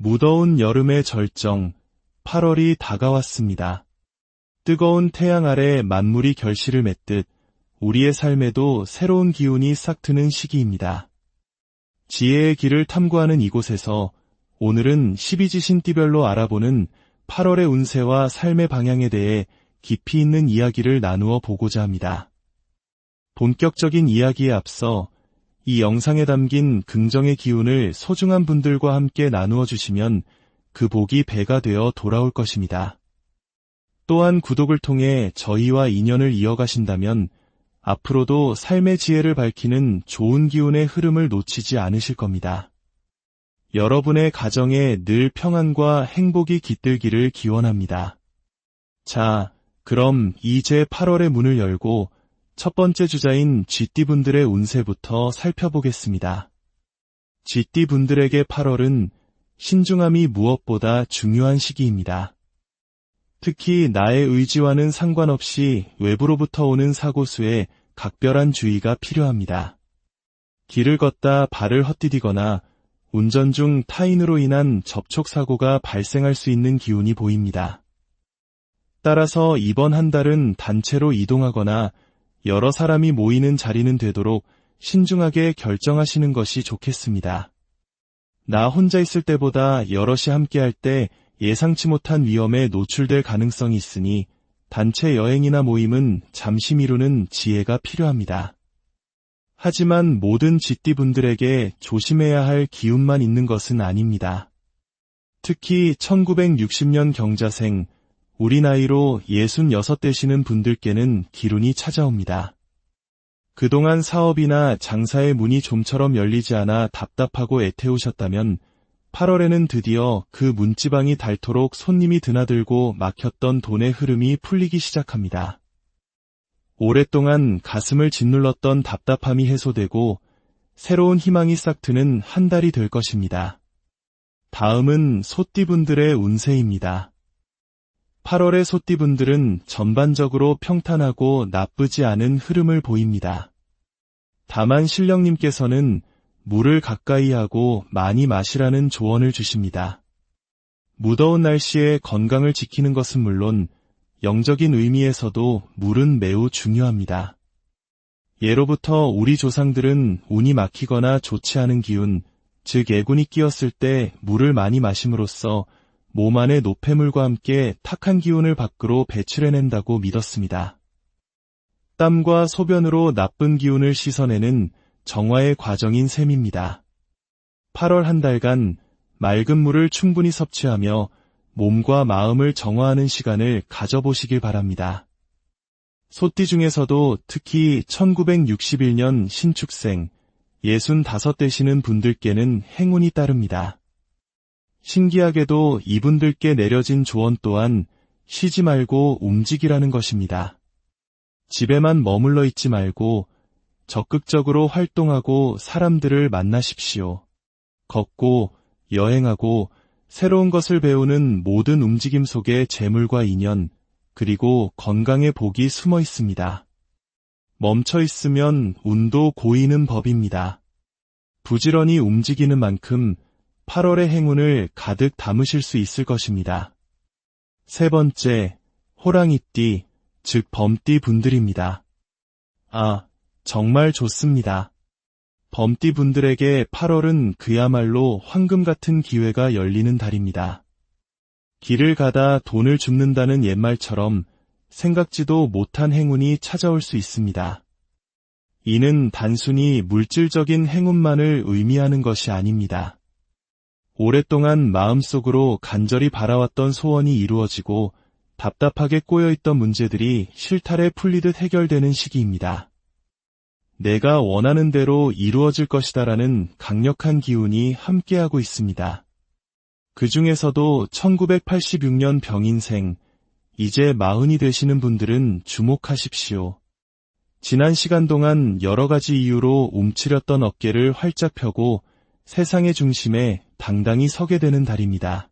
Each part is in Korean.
무더운 여름의 절정, 8월이 다가왔습니다. 뜨거운 태양 아래 만물이 결실을 맺듯 우리의 삶에도 새로운 기운이 싹트는 시기입니다. 지혜의 길을 탐구하는 이곳에서 오늘은 12지신 띠별로 알아보는 8월의 운세와 삶의 방향에 대해 깊이 있는 이야기를 나누어 보고자 합니다. 본격적인 이야기에 앞서 이 영상에 담긴 긍정의 기운을 소중한 분들과 함께 나누어 주시면 그 복이 배가 되어 돌아올 것입니다. 또한 구독을 통해 저희와 인연을 이어가신다면 앞으로도 삶의 지혜를 밝히는 좋은 기운의 흐름을 놓치지 않으실 겁니다. 여러분의 가정에 늘 평안과 행복이 깃들기를 기원합니다. 자, 그럼 이제 8월의 문을 열고 첫 번째 주자인 쥐띠분들의 운세부터 살펴보겠습니다. 쥐띠분들에게 8월은 신중함이 무엇보다 중요한 시기입니다. 특히 나의 의지와는 상관없이 외부로부터 오는 사고수에 각별한 주의가 필요합니다. 길을 걷다 발을 헛디디거나 운전 중 타인으로 인한 접촉사고가 발생할 수 있는 기운이 보입니다. 따라서 이번 한 달은 단체로 이동하거나 여러 사람이 모이는 자리는 되도록 신중하게 결정하시는 것이 좋겠습니다. 나 혼자 있을 때보다 여럿이 함께할 때 예상치 못한 위험에 노출될 가능성이 있으니 단체 여행이나 모임은 잠시 미루는 지혜가 필요합니다. 하지만 모든 쥐띠분들에게 조심해야 할 기운만 있는 것은 아닙니다. 특히 1960년 경자생, 우리 나이로 66 되시는 분들께는 기운이 찾아옵니다. 그동안 사업이나 장사의 문이 좀처럼 열리지 않아 답답하고 애태우셨다면 8월에는 드디어 그 문지방이 닳도록 손님이 드나들고 막혔던 돈의 흐름이 풀리기 시작합니다. 오랫동안 가슴을 짓눌렀던 답답함이 해소되고 새로운 희망이 싹트는 한 달이 될 것입니다. 다음은 소띠분들의 운세입니다. 8월의 소띠분들은 전반적으로 평탄하고 나쁘지 않은 흐름을 보입니다. 다만 신령님께서는 물을 가까이 하고 많이 마시라는 조언을 주십니다. 무더운 날씨에 건강을 지키는 것은 물론 영적인 의미에서도 물은 매우 중요합니다. 예로부터 우리 조상들은 운이 막히거나 좋지 않은 기운, 즉 애군이 끼었을 때 물을 많이 마심으로써 몸 안의 노폐물과 함께 탁한 기운을 밖으로 배출해낸다고 믿었습니다. 땀과 소변으로 나쁜 기운을 씻어내는 정화의 과정인 셈입니다. 8월 한 달간 맑은 물을 충분히 섭취하며 몸과 마음을 정화하는 시간을 가져보시길 바랍니다. 소띠 중에서도 특히 1961년 신축생, 65 되시는 분들께는 행운이 따릅니다. 신기하게도 이분들께 내려진 조언 또한 쉬지 말고 움직이라는 것입니다. 집에만 머물러 있지 말고 적극적으로 활동하고 사람들을 만나십시오. 걷고 여행하고 새로운 것을 배우는 모든 움직임 속에 재물과 인연, 그리고 건강의 복이 숨어 있습니다. 멈춰 있으면 운도 고이는 법입니다. 부지런히 움직이는 만큼 8월의 행운을 가득 담으실 수 있을 것입니다. 세 번째, 호랑이띠, 즉 범띠 분들입니다. 정말 좋습니다. 범띠 분들에게 8월은 그야말로 황금 같은 기회가 열리는 달입니다. 길을 가다 돈을 줍는다는 옛말처럼 생각지도 못한 행운이 찾아올 수 있습니다. 이는 단순히 물질적인 행운만을 의미하는 것이 아닙니다. 오랫동안 마음속으로 간절히 바라왔던 소원이 이루어지고 답답하게 꼬여있던 문제들이 실타래 풀리듯 해결되는 시기입니다. 내가 원하는 대로 이루어질 것이다라는 강력한 기운이 함께하고 있습니다. 그 중에서도 1986년 병인생, 이제 40이 되시는 분들은 주목하십시오. 지난 시간 동안 여러 가지 이유로 움츠렸던 어깨를 활짝 펴고 세상의 중심에 당당히 서게 되는 달입니다.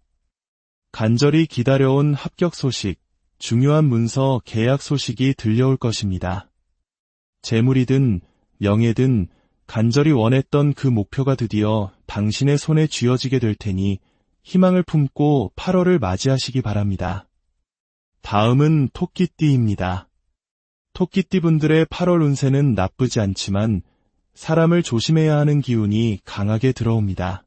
간절히 기다려온 합격 소식, 중요한 문서 계약 소식이 들려올 것입니다. 재물이든 명예든 간절히 원했던 그 목표가 드디어 당신의 손에 쥐어지게 될 테니 희망을 품고 8월을 맞이하시기 바랍니다. 다음은 토끼띠입니다. 토끼띠분들의 8월 운세는 나쁘지 않지만 사람을 조심해야 하는 기운이 강하게 들어옵니다.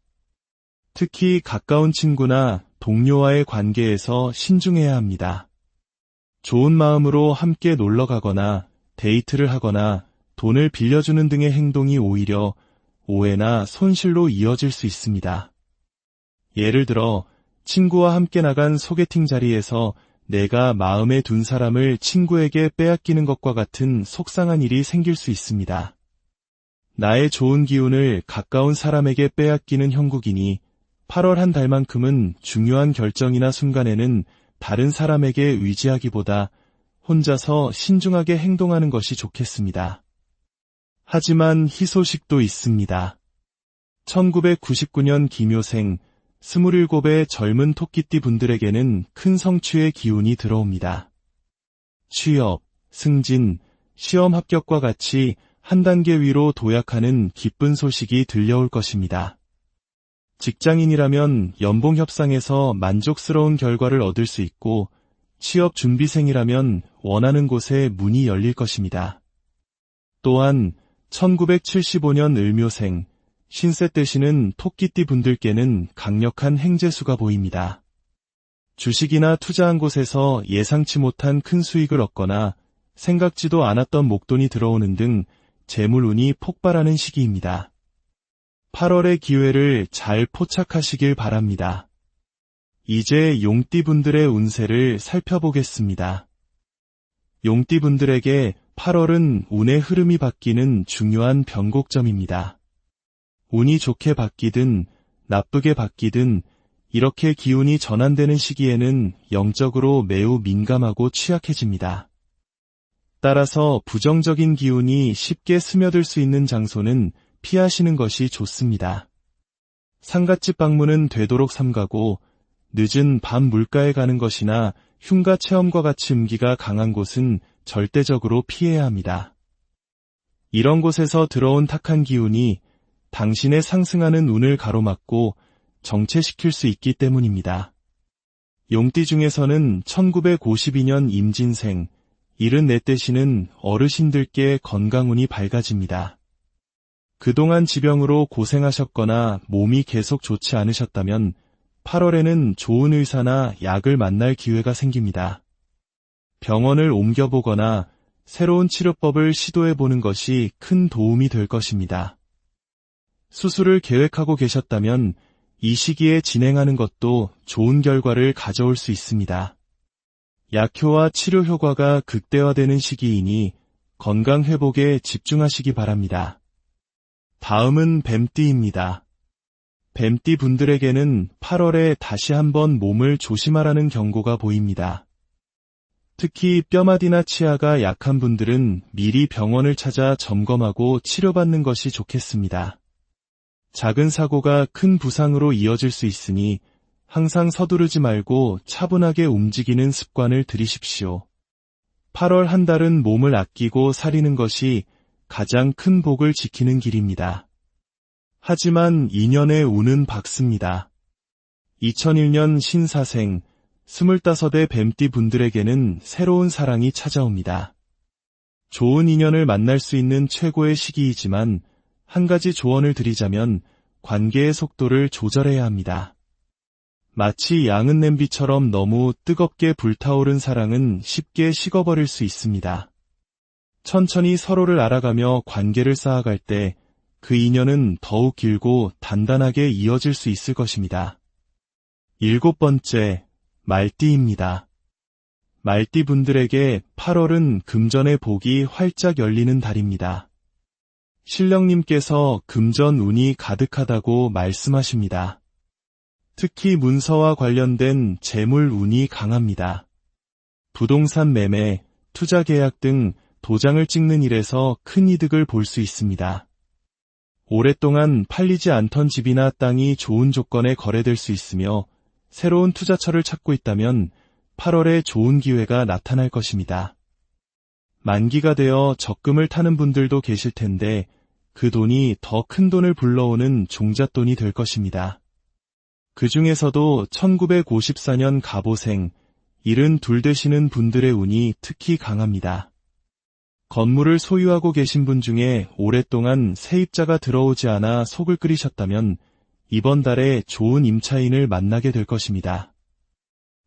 특히 가까운 친구나 동료와의 관계에서 신중해야 합니다. 좋은 마음으로 함께 놀러 가거나 데이트를 하거나 돈을 빌려주는 등의 행동이 오히려 오해나 손실로 이어질 수 있습니다. 예를 들어 친구와 함께 나간 소개팅 자리에서 내가 마음에 둔 사람을 친구에게 빼앗기는 것과 같은 속상한 일이 생길 수 있습니다. 나의 좋은 기운을 가까운 사람에게 빼앗기는 형국이니 8월 한 달만큼은 중요한 결정이나 순간에는 다른 사람에게 의지하기보다 혼자서 신중하게 행동하는 것이 좋겠습니다. 하지만 희소식도 있습니다. 1999년 기묘생 27의 젊은 토끼띠 분들에게는 큰 성취의 기운이 들어옵니다. 취업, 승진, 시험 합격과 같이 한 단계 위로 도약하는 기쁜 소식이 들려올 것입니다. 직장인이라면 연봉 협상에서 만족스러운 결과를 얻을 수 있고 취업 준비생이라면 원하는 곳에 문이 열릴 것입니다. 또한 1975년 을묘생, 신세 되시는 토끼띠 분들께는 강력한 행재수가 보입니다. 주식이나 투자한 곳에서 예상치 못한 큰 수익을 얻거나 생각지도 않았던 목돈이 들어오는 등 재물운이 폭발하는 시기입니다. 8월의 기회를 잘 포착하시길 바랍니다. 이제 용띠 분들의 운세를 살펴보겠습니다. 용띠 분들에게 8월은 운의 흐름이 바뀌는 중요한 변곡점입니다. 운이 좋게 바뀌든 나쁘게 바뀌든 이렇게 기운이 전환되는 시기에는 영적으로 매우 민감하고 취약해집니다. 따라서 부정적인 기운이 쉽게 스며들 수 있는 장소는 피하시는 것이 좋습니다. 상갓집 방문은 되도록 삼가고 늦은 밤 물가에 가는 것이나 흉가 체험과 같이 음기가 강한 곳은 절대적으로 피해야 합니다. 이런 곳에서 들어온 탁한 기운이 당신의 상승하는 운을 가로막고 정체시킬 수 있기 때문입니다. 용띠 중에서는 1952년 임진생, 74 되시는 어르신들께 건강운이 밝아집니다. 그동안 지병으로 고생하셨거나 몸이 계속 좋지 않으셨다면 8월에는 좋은 의사나 약을 만날 기회가 생깁니다. 병원을 옮겨보거나 새로운 치료법을 시도해보는 것이 큰 도움이 될 것입니다. 수술을 계획하고 계셨다면 이 시기에 진행하는 것도 좋은 결과를 가져올 수 있습니다. 약효와 치료 효과가 극대화되는 시기이니 건강 회복에 집중하시기 바랍니다. 다음은 뱀띠입니다. 뱀띠 분들에게는 8월에 다시 한번 몸을 조심하라는 경고가 보입니다. 특히 뼈마디나 치아가 약한 분들은 미리 병원을 찾아 점검하고 치료받는 것이 좋겠습니다. 작은 사고가 큰 부상으로 이어질 수 있으니 항상 서두르지 말고 차분하게 움직이는 습관을 들이십시오. 8월 한 달은 몸을 아끼고 사리는 것이 가장 큰 복을 지키는 길입니다. 하지만 2년의 운은 밝습니다. 2001년 신사생 25의 뱀띠 분들에게는 새로운 사랑이 찾아옵니다. 좋은 인연을 만날 수 있는 최고의 시기이지만 한 가지 조언을 드리자면 관계의 속도를 조절해야 합니다. 마치 양은 냄비처럼 너무 뜨겁게 불타오른 사랑은 쉽게 식어버릴 수 있습니다. 천천히 서로를 알아가며 관계를 쌓아갈 때 그 인연은 더욱 길고 단단하게 이어질 수 있을 것입니다. 7번째, 말띠입니다. 말띠 분들에게 8월은 금전의 복이 활짝 열리는 달입니다. 신령님께서 금전 운이 가득하다고 말씀하십니다. 특히 문서와 관련된 재물 운이 강합니다. 부동산 매매, 투자 계약 등 도장을 찍는 일에서 큰 이득을 볼 수 있습니다. 오랫동안 팔리지 않던 집이나 땅이 좋은 조건에 거래될 수 있으며 새로운 투자처를 찾고 있다면 8월에 좋은 기회가 나타날 것입니다. 만기가 되어 적금을 타는 분들도 계실 텐데 그 돈이 더 큰 돈을 불러오는 종잣돈이 될 것입니다. 그 중에서도 1954년 갑오생, 72 되시는 분들의 운이 특히 강합니다. 건물을 소유하고 계신 분 중에 오랫동안 세입자가 들어오지 않아 속을 끓이셨다면 이번 달에 좋은 임차인을 만나게 될 것입니다.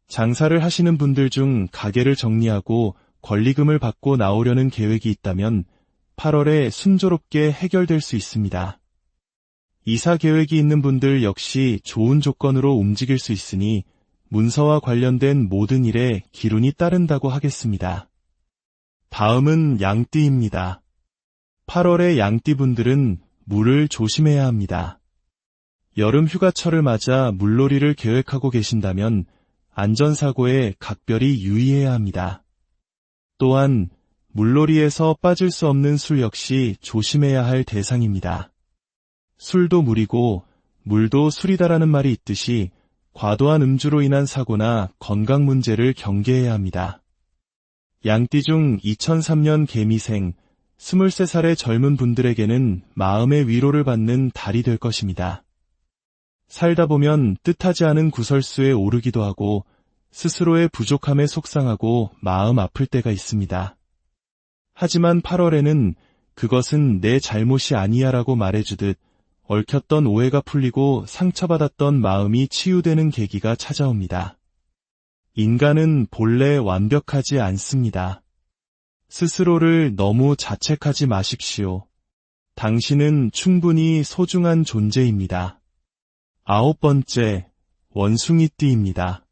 장사를 하시는 분들 중 가게를 정리하고 권리금을 받고 나오려는 계획이 있다면 8월에 순조롭게 해결될 수 있습니다. 이사 계획이 있는 분들 역시 좋은 조건으로 움직일 수 있으니 문서와 관련된 모든 일에 기운이 따른다고 하겠습니다. 다음은 양띠입니다. 8월의 양띠분들은 물을 조심해야 합니다. 여름 휴가철을 맞아 물놀이를 계획하고 계신다면 안전사고에 각별히 유의해야 합니다. 또한 물놀이에서 빠질 수 없는 술 역시 조심해야 할 대상입니다. 술도 물이고 물도 술이다라는 말이 있듯이 과도한 음주로 인한 사고나 건강 문제를 경계해야 합니다. 양띠 중 2003년 개미생, 23살의 젊은 분들에게는 마음의 위로를 받는 달이 될 것입니다. 살다 보면 뜻하지 않은 구설수에 오르기도 하고 스스로의 부족함에 속상하고 마음 아플 때가 있습니다. 하지만 8월에는 그것은 내 잘못이 아니야라고 말해주듯 얽혔던 오해가 풀리고 상처받았던 마음이 치유되는 계기가 찾아옵니다. 인간은 본래 완벽하지 않습니다. 스스로를 너무 자책하지 마십시오. 당신은 충분히 소중한 존재입니다. 9번째, 원숭이띠입니다.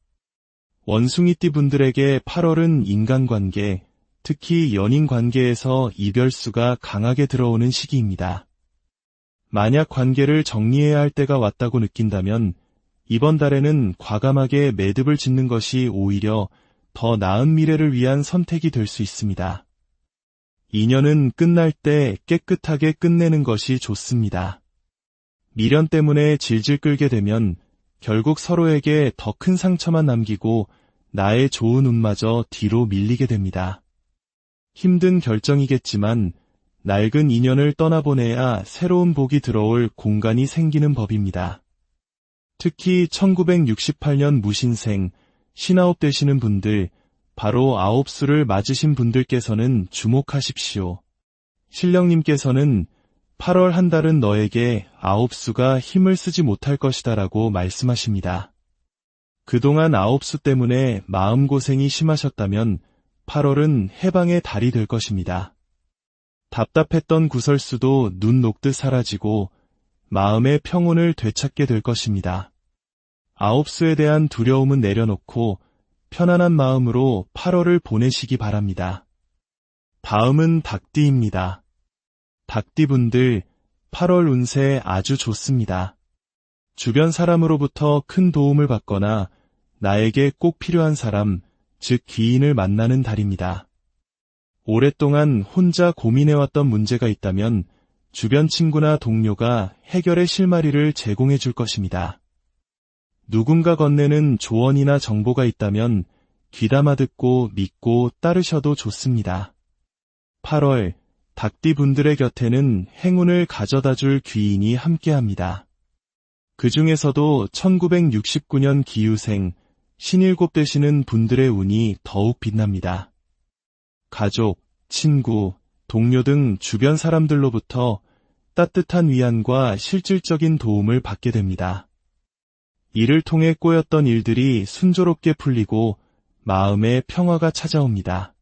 원숭이띠 분들에게 8월은 인간관계, 특히 연인관계에서 이별수가 강하게 들어오는 시기입니다. 만약 관계를 정리해야 할 때가 왔다고 느낀다면 이번 달에는 과감하게 매듭을 짓는 것이 오히려 더 나은 미래를 위한 선택이 될 수 있습니다. 인연은 끝날 때 깨끗하게 끝내는 것이 좋습니다. 미련 때문에 질질 끌게 되면 결국 서로에게 더 큰 상처만 남기고 나의 좋은 운마저 뒤로 밀리게 됩니다. 힘든 결정이겠지만 낡은 인연을 떠나보내야 새로운 복이 들어올 공간이 생기는 법입니다. 특히 1968년 무신생, 59 되시는 분들, 바로 9수를 맞으신 분들께서는 주목하십시오. 신령님께서는 8월 한 달은 너에게 9수가 힘을 쓰지 못할 것이다 라고 말씀하십니다. 그동안 9수 때문에 마음고생이 심하셨다면 8월은 해방의 달이 될 것입니다. 답답했던 구설수도 눈 녹듯 사라지고 마음의 평온을 되찾게 될 것입니다. 9수에 대한 두려움은 내려놓고 편안한 마음으로 8월을 보내시기 바랍니다. 다음은 닭띠입니다. 닭띠분들 8월 운세 아주 좋습니다. 주변 사람으로부터 큰 도움을 받거나 나에게 꼭 필요한 사람, 즉 귀인을 만나는 달입니다. 오랫동안 혼자 고민해왔던 문제가 있다면 주변 친구나 동료가 해결의 실마리를 제공해 줄 것입니다. 누군가 건네는 조언이나 정보가 있다면 귀담아 듣고 믿고 따르셔도 좋습니다. 8월, 닭띠 분들의 곁에는 행운을 가져다 줄 귀인이 함께합니다. 그 중에서도 1969년 기유생, 57 되시는 분들의 운이 더욱 빛납니다. 가족, 친구, 동료 등 주변 사람들로부터 따뜻한 위안과 실질적인 도움을 받게 됩니다. 이를 통해 꼬였던 일들이 순조롭게 풀리고 마음의 평화가 찾아옵니다.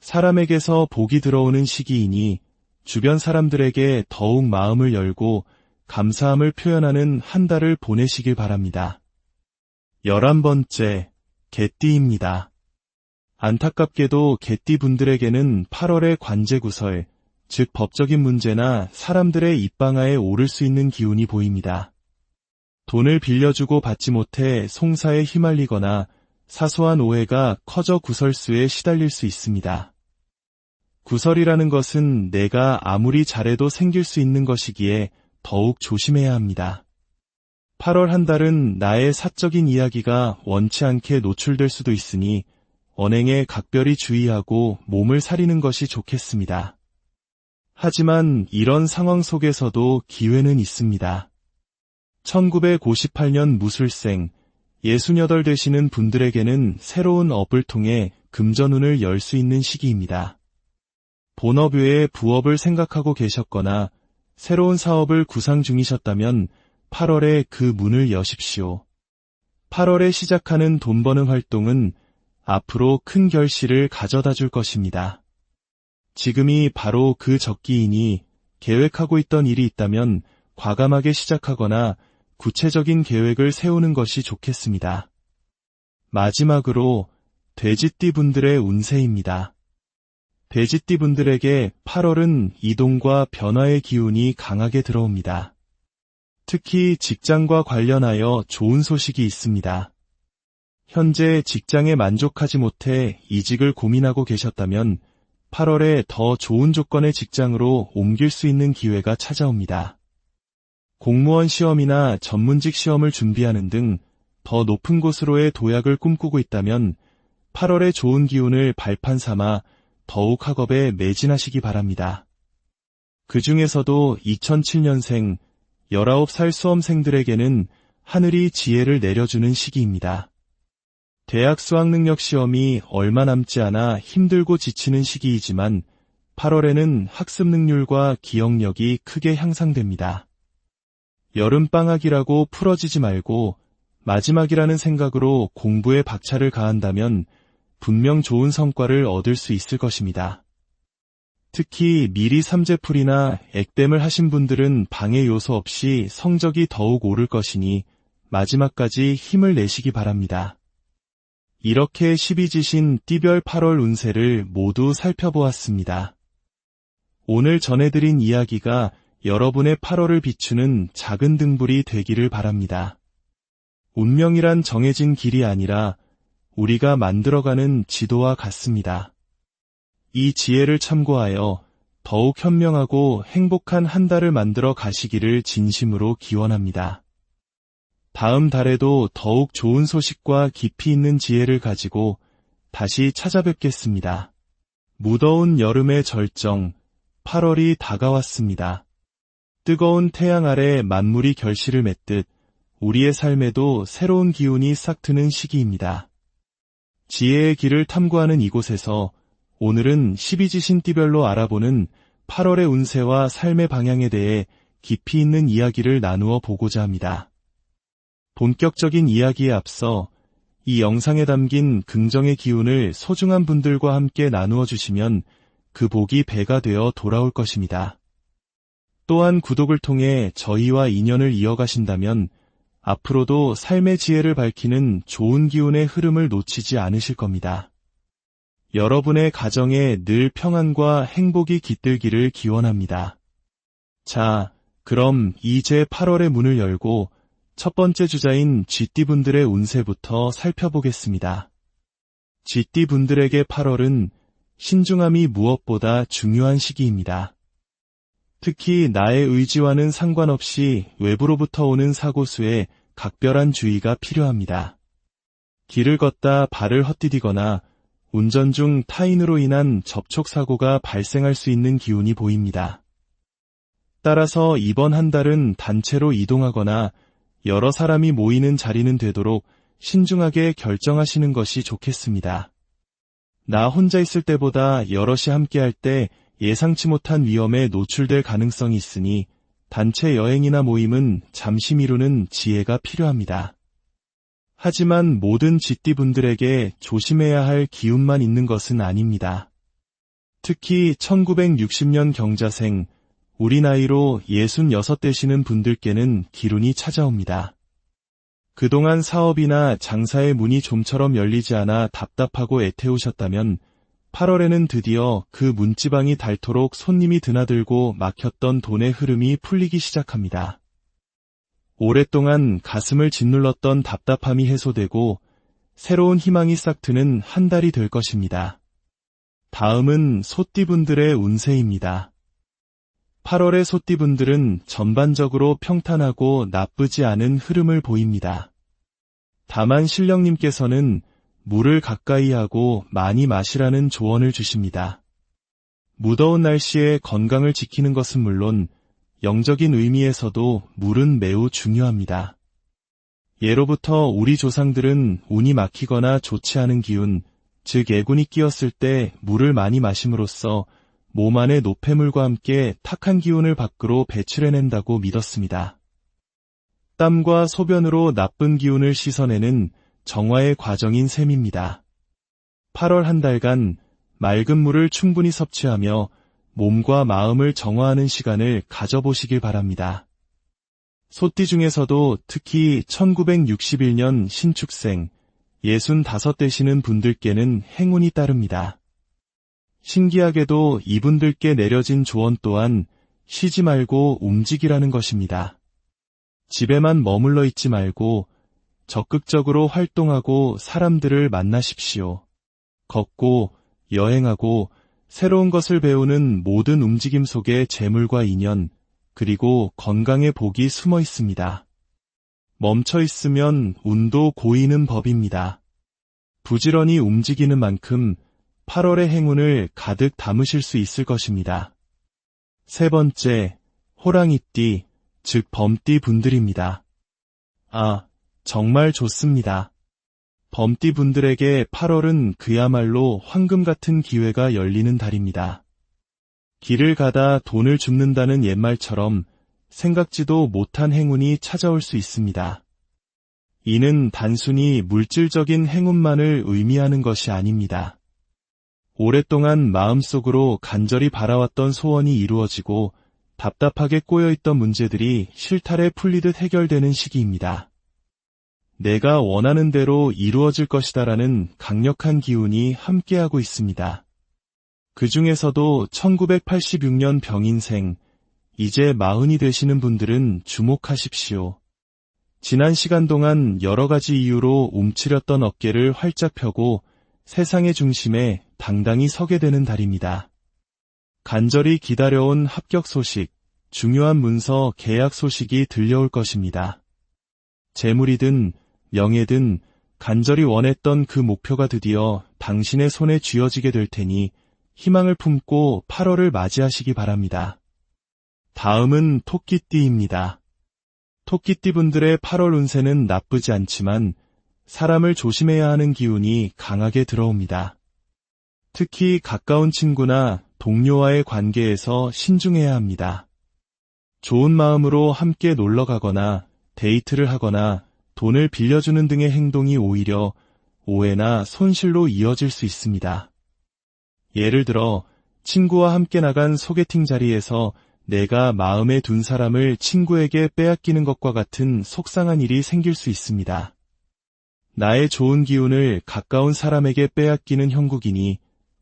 사람에게서 복이 들어오는 시기이니 주변 사람들에게 더욱 마음을 열고 감사함을 표현하는 한 달을 보내시길 바랍니다. 11번째, 개띠입니다. 안타깝게도 개띠 분들에게는 8월의 관제구설, 즉 법적인 문제나 사람들의 입방아에 오를 수 있는 기운이 보입니다. 돈을 빌려주고 받지 못해 송사에 휘말리거나 사소한 오해가 커져 구설수에 시달릴 수 있습니다. 구설이라는 것은 내가 아무리 잘해도 생길 수 있는 것이기에 더욱 조심해야 합니다. 8월 한 달은 나의 사적인 이야기가 원치 않게 노출될 수도 있으니 언행에 각별히 주의하고 몸을 사리는 것이 좋겠습니다. 하지만 이런 상황 속에서도 기회는 있습니다. 1958년 무술생 68 되시는 분들에게는 새로운 업을 통해 금전운을 열 수 있는 시기입니다. 본업 외에 부업을 생각하고 계셨거나 새로운 사업을 구상 중이셨다면 8월에 그 문을 여십시오. 8월에 시작하는 돈 버는 활동은 앞으로 큰 결실을 가져다 줄 것입니다. 지금이 바로 그 적기이니 계획하고 있던 일이 있다면 과감하게 시작하거나 구체적인 계획을 세우는 것이 좋겠습니다. 마지막으로 돼지띠 분들의 운세입니다. 돼지띠 분들에게 8월은 이동과 변화의 기운이 강하게 들어옵니다. 특히 직장과 관련하여 좋은 소식이 있습니다. 현재 직장에 만족하지 못해 이직을 고민하고 계셨다면 8월에 더 좋은 조건의 직장으로 옮길 수 있는 기회가 찾아옵니다. 공무원 시험이나 전문직 시험을 준비하는 등 더 높은 곳으로의 도약을 꿈꾸고 있다면 8월의 좋은 기운을 발판 삼아 더욱 학업에 매진하시기 바랍니다. 그 중에서도 2007년생 19살 수험생들에게는 하늘이 지혜를 내려주는 시기입니다. 대학 수학능력 시험이 얼마 남지 않아 힘들고 지치는 시기이지만 8월에는 학습 능률과 기억력이 크게 향상됩니다. 여름방학이라고 풀어지지 말고 마지막이라는 생각으로 공부에 박차를 가한다면 분명 좋은 성과를 얻을 수 있을 것입니다. 특히 미리 삼재풀이나 액땜을 하신 분들은 방해 요소 없이 성적이 더욱 오를 것이니 마지막까지 힘을 내시기 바랍니다. 이렇게 12지신 띠별 8월 운세를 모두 살펴보았습니다. 오늘 전해드린 이야기가 여러분의 8월을 비추는 작은 등불이 되기를 바랍니다. 운명이란 정해진 길이 아니라 우리가 만들어가는 지도와 같습니다. 이 지혜를 참고하여 더욱 현명하고 행복한 한 달을 만들어 가시기를 진심으로 기원합니다. 다음 달에도 더욱 좋은 소식과 깊이 있는 지혜를 가지고 다시 찾아뵙겠습니다. 무더운 여름의 절정, 8월이 다가왔습니다. 뜨거운 태양 아래 만물이 결실을 맺듯 우리의 삶에도 새로운 기운이 싹 트는 시기입니다. 지혜의 길을 탐구하는 이곳에서 오늘은 12지신 띠별로 알아보는 8월의 운세와 삶의 방향에 대해 깊이 있는 이야기를 나누어 보고자 합니다. 본격적인 이야기에 앞서 이 영상에 담긴 긍정의 기운을 소중한 분들과 함께 나누어 주시면 그 복이 배가 되어 돌아올 것입니다. 또한 구독을 통해 저희와 인연을 이어가신다면 앞으로도 삶의 지혜를 밝히는 좋은 기운의 흐름을 놓치지 않으실 겁니다. 여러분의 가정에 늘 평안과 행복이 깃들기를 기원합니다. 자, 그럼 이제 8월의 문을 열고 첫 번째 주자인 쥐띠분들의 운세부터 살펴보겠습니다. 쥐띠분들에게 8월은 신중함이 무엇보다 중요한 시기입니다. 특히 나의 의지와는 상관없이 외부로부터 오는 사고수에 각별한 주의가 필요합니다. 길을 걷다 발을 헛디디거나 운전 중 타인으로 인한 접촉사고가 발생할 수 있는 기운이 보입니다. 따라서 이번 한 달은 단체로 이동하거나 여러 사람이 모이는 자리는 되도록 신중하게 결정하시는 것이 좋겠습니다. 나 혼자 있을 때보다 여럿이 함께할 때 예상치 못한 위험에 노출될 가능성이 있으니 단체 여행이나 모임은 잠시 미루는 지혜가 필요합니다. 하지만 모든 쥐띠분들에게 조심해야 할 기운만 있는 것은 아닙니다. 특히 1960년 경자생, 우리 나이로 66 되시는 분들께는 기운이 찾아옵니다. 그동안 사업이나 장사의 문이 좀처럼 열리지 않아 답답하고 애태우셨다면 8월에는 드디어 그 문지방이 닳도록 손님이 드나들고 막혔던 돈의 흐름이 풀리기 시작합니다. 오랫동안 가슴을 짓눌렀던 답답함이 해소되고 새로운 희망이 싹 트는 한 달이 될 것입니다. 다음은 소띠분들의 운세입니다. 8월의 소띠분들은 전반적으로 평탄하고 나쁘지 않은 흐름을 보입니다. 다만 신령님께서는 물을 가까이 하고 많이 마시라는 조언을 주십니다. 무더운 날씨에 건강을 지키는 것은 물론 영적인 의미에서도 물은 매우 중요합니다. 예로부터 우리 조상들은 운이 막히거나 좋지 않은 기운, 즉 애군이 끼었을 때 물을 많이 마심으로써 몸 안의 노폐물과 함께 탁한 기운을 밖으로 배출해낸다고 믿었습니다. 땀과 소변으로 나쁜 기운을 씻어내는 정화의 과정인 셈입니다. 8월 한 달간 맑은 물을 충분히 섭취하며 몸과 마음을 정화하는 시간을 가져보시길 바랍니다. 소띠 중에서도 특히 1961년 신축생 65 되시는 분들께는 행운이 따릅니다. 신기하게도 이분들께 내려진 조언 또한 쉬지 말고 움직이라는 것입니다. 집에만 머물러 있지 말고 적극적으로 활동하고 사람들을 만나십시오. 걷고 여행하고 새로운 것을 배우는 모든 움직임 속에 재물과 인연, 그리고 건강의 복이 숨어 있습니다. 멈춰 있으면 운도 고이는 법입니다. 부지런히 움직이는 만큼 8월의 행운을 가득 담으실 수 있을 것입니다. 세 번째, 호랑이띠, 즉 범띠 분들입니다. 정말 좋습니다. 범띠 분들에게 8월은 그야말로 황금 같은 기회가 열리는 달입니다. 길을 가다 돈을 줍는다는 옛말처럼 생각지도 못한 행운이 찾아올 수 있습니다. 이는 단순히 물질적인 행운만을 의미하는 것이 아닙니다. 오랫동안 마음속으로 간절히 바라왔던 소원이 이루어지고 답답하게 꼬여있던 문제들이 실타래 풀리듯 해결되는 시기입니다. 내가 원하는 대로 이루어질 것이다라는 강력한 기운이 함께하고 있습니다. 그 중에서도 1986년 병인생, 이제 40이 되시는 분들은 주목하십시오. 지난 시간 동안 여러 가지 이유로 움츠렸던 어깨를 활짝 펴고 세상의 중심에 당당히 서게 되는 달입니다. 간절히 기다려온 합격 소식, 중요한 문서 계약 소식이 들려올 것입니다. 재물이든 명예든 간절히 원했던 그 목표가 드디어 당신의 손에 쥐어지게 될 테니 희망을 품고 8월을 맞이하시기 바랍니다. 다음은 토끼띠입니다. 토끼띠 분들의 8월 운세는 나쁘지 않지만 사람을 조심해야 하는 기운이 강하게 들어옵니다. 특히 가까운 친구나 동료와의 관계에서 신중해야 합니다. 좋은 마음으로 함께 놀러 가거나 데이트를 하거나 돈을 빌려주는 등의 행동이 오히려 오해나 손실로 이어질 수 있습니다. 예를 들어 친구와 함께 나간 소개팅 자리에서 내가 마음에 둔 사람을 친구에게 빼앗기는 것과 같은 속상한 일이 생길 수 있습니다. 나의 좋은 기운을 가까운 사람에게 빼앗기는 형국이니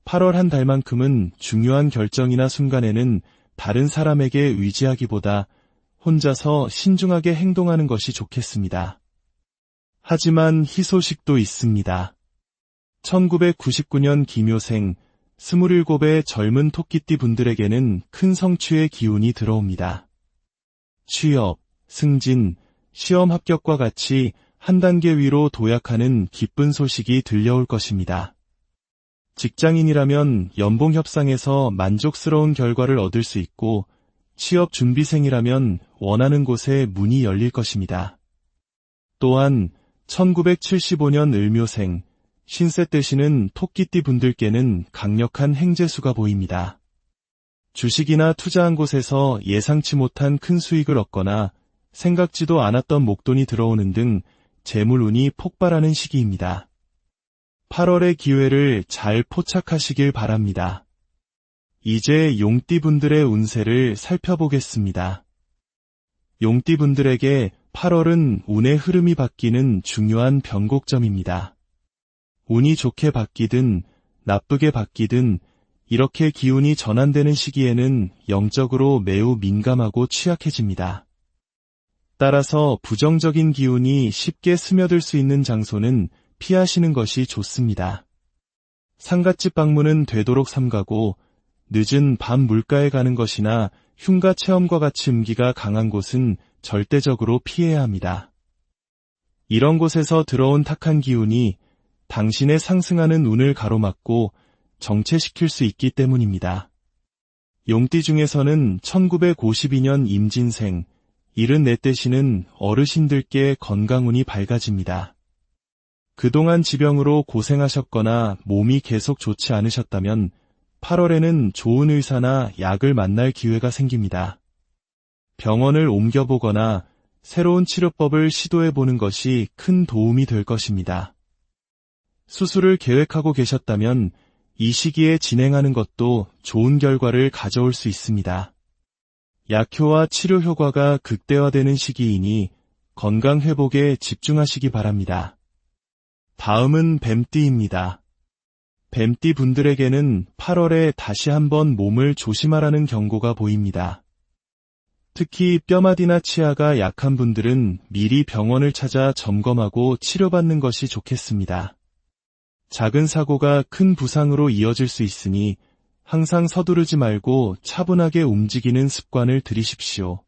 8월 한 달만큼은 중요한 결정이나 순간에는 다른 사람에게 의지하기보다 혼자서 신중하게 행동하는 것이 좋겠습니다. 하지만 희소식도 있습니다. 1999년 기묘생 27의 젊은 토끼띠 분들에게는 큰 성취의 기운이 들어옵니다. 취업, 승진, 시험 합격과 같이 한 단계 위로 도약하는 기쁜 소식이 들려올 것입니다. 직장인이라면 연봉 협상에서 만족스러운 결과를 얻을 수 있고 취업 준비생이라면 원하는 곳에 문이 열릴 것입니다. 또한 1975년 을묘생, 신세 되시는 토끼띠 분들께는 강력한 행재수가 보입니다. 주식이나 투자한 곳에서 예상치 못한 큰 수익을 얻거나 생각지도 않았던 목돈이 들어오는 등 재물운이 폭발하는 시기입니다. 8월의 기회를 잘 포착하시길 바랍니다. 이제 용띠 분들의 운세를 살펴보겠습니다. 용띠 분들에게 8월은 운의 흐름이 바뀌는 중요한 변곡점입니다. 운이 좋게 바뀌든 나쁘게 바뀌든 이렇게 기운이 전환되는 시기에는 영적으로 매우 민감하고 취약해집니다. 따라서 부정적인 기운이 쉽게 스며들 수 있는 장소는 피하시는 것이 좋습니다. 상갓집 방문은 되도록 삼가고 늦은 밤 물가에 가는 것이나 흉가 체험과 같이 음기가 강한 곳은 절대적으로 피해야 합니다. 이런 곳에서 들어온 탁한 기운이 당신의 상승하는 운을 가로막고 정체시킬 수 있기 때문입니다. 용띠 중에서는 1952년 임진생, 74대시는 어르신들께 건강운이 밝아집니다. 그동안 지병으로 고생하셨거나 몸이 계속 좋지 않으셨다면 8월에는 좋은 의사나 약을 만날 기회가 생깁니다. 병원을 옮겨보거나 새로운 치료법을 시도해보는 것이 큰 도움이 될 것입니다. 수술을 계획하고 계셨다면 이 시기에 진행하는 것도 좋은 결과를 가져올 수 있습니다. 약효와 치료 효과가 극대화되는 시기이니 건강 회복에 집중하시기 바랍니다. 다음은 뱀띠입니다. 뱀띠 분들에게는 8월에 다시 한번 몸을 조심하라는 경고가 보입니다. 특히 뼈마디나 치아가 약한 분들은 미리 병원을 찾아 점검하고 치료받는 것이 좋겠습니다. 작은 사고가 큰 부상으로 이어질 수 있으니 항상 서두르지 말고 차분하게 움직이는 습관을 들이십시오.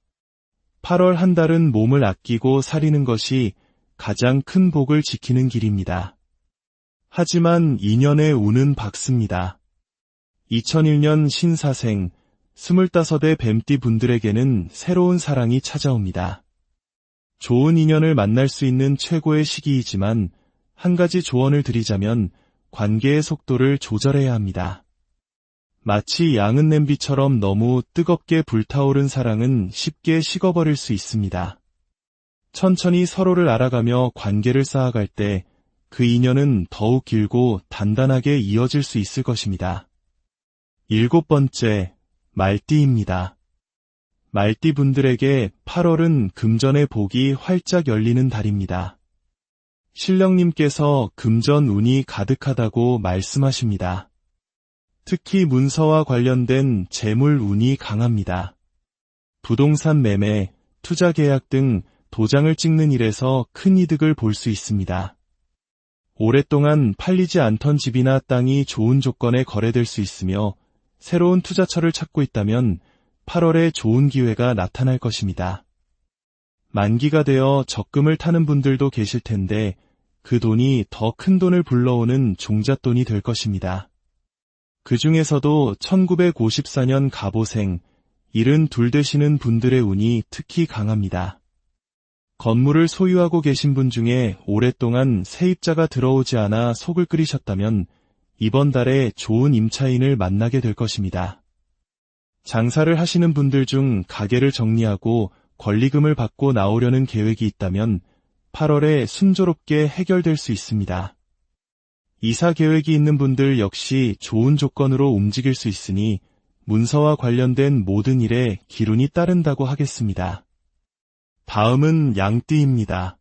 8월 한 달은 몸을 아끼고 사리는 것이 가장 큰 복을 지키는 길입니다. 하지만 2년의 운은 밝습니다. 2001년 신사생 25의 뱀띠 분들에게는 새로운 사랑이 찾아옵니다. 좋은 인연을 만날 수 있는 최고의 시기이지만 한 가지 조언을 드리자면 관계의 속도를 조절해야 합니다. 마치 양은 냄비처럼 너무 뜨겁게 불타오른 사랑은 쉽게 식어버릴 수 있습니다. 천천히 서로를 알아가며 관계를 쌓아갈 때 그 인연은 더욱 길고 단단하게 이어질 수 있을 것입니다. 7번째, 말띠입니다. 말띠 분들에게 8월은 금전의 복이 활짝 열리는 달입니다. 신령님께서 금전 운이 가득하다고 말씀하십니다. 특히 문서와 관련된 재물 운이 강합니다. 부동산 매매, 투자 계약 등 도장을 찍는 일에서 큰 이득을 볼 수 있습니다. 오랫동안 팔리지 않던 집이나 땅이 좋은 조건에 거래될 수 있으며 새로운 투자처를 찾고 있다면 8월에 좋은 기회가 나타날 것입니다. 만기가 되어 적금을 타는 분들도 계실 텐데 그 돈이 더 큰 돈을 불러오는 종잣돈이 될 것입니다. 그 중에서도 1954년 갑오생, 72 되시는 분들의 운이 특히 강합니다. 건물을 소유하고 계신 분 중에 오랫동안 세입자가 들어오지 않아 속을 끓이셨다면 이번 달에 좋은 임차인을 만나게 될 것입니다. 장사를 하시는 분들 중 가게를 정리하고 권리금을 받고 나오려는 계획이 있다면 8월에 순조롭게 해결될 수 있습니다. 이사 계획이 있는 분들 역시 좋은 조건으로 움직일 수 있으니 문서와 관련된 모든 일에 기운이 따른다고 하겠습니다. 다음은 양띠입니다.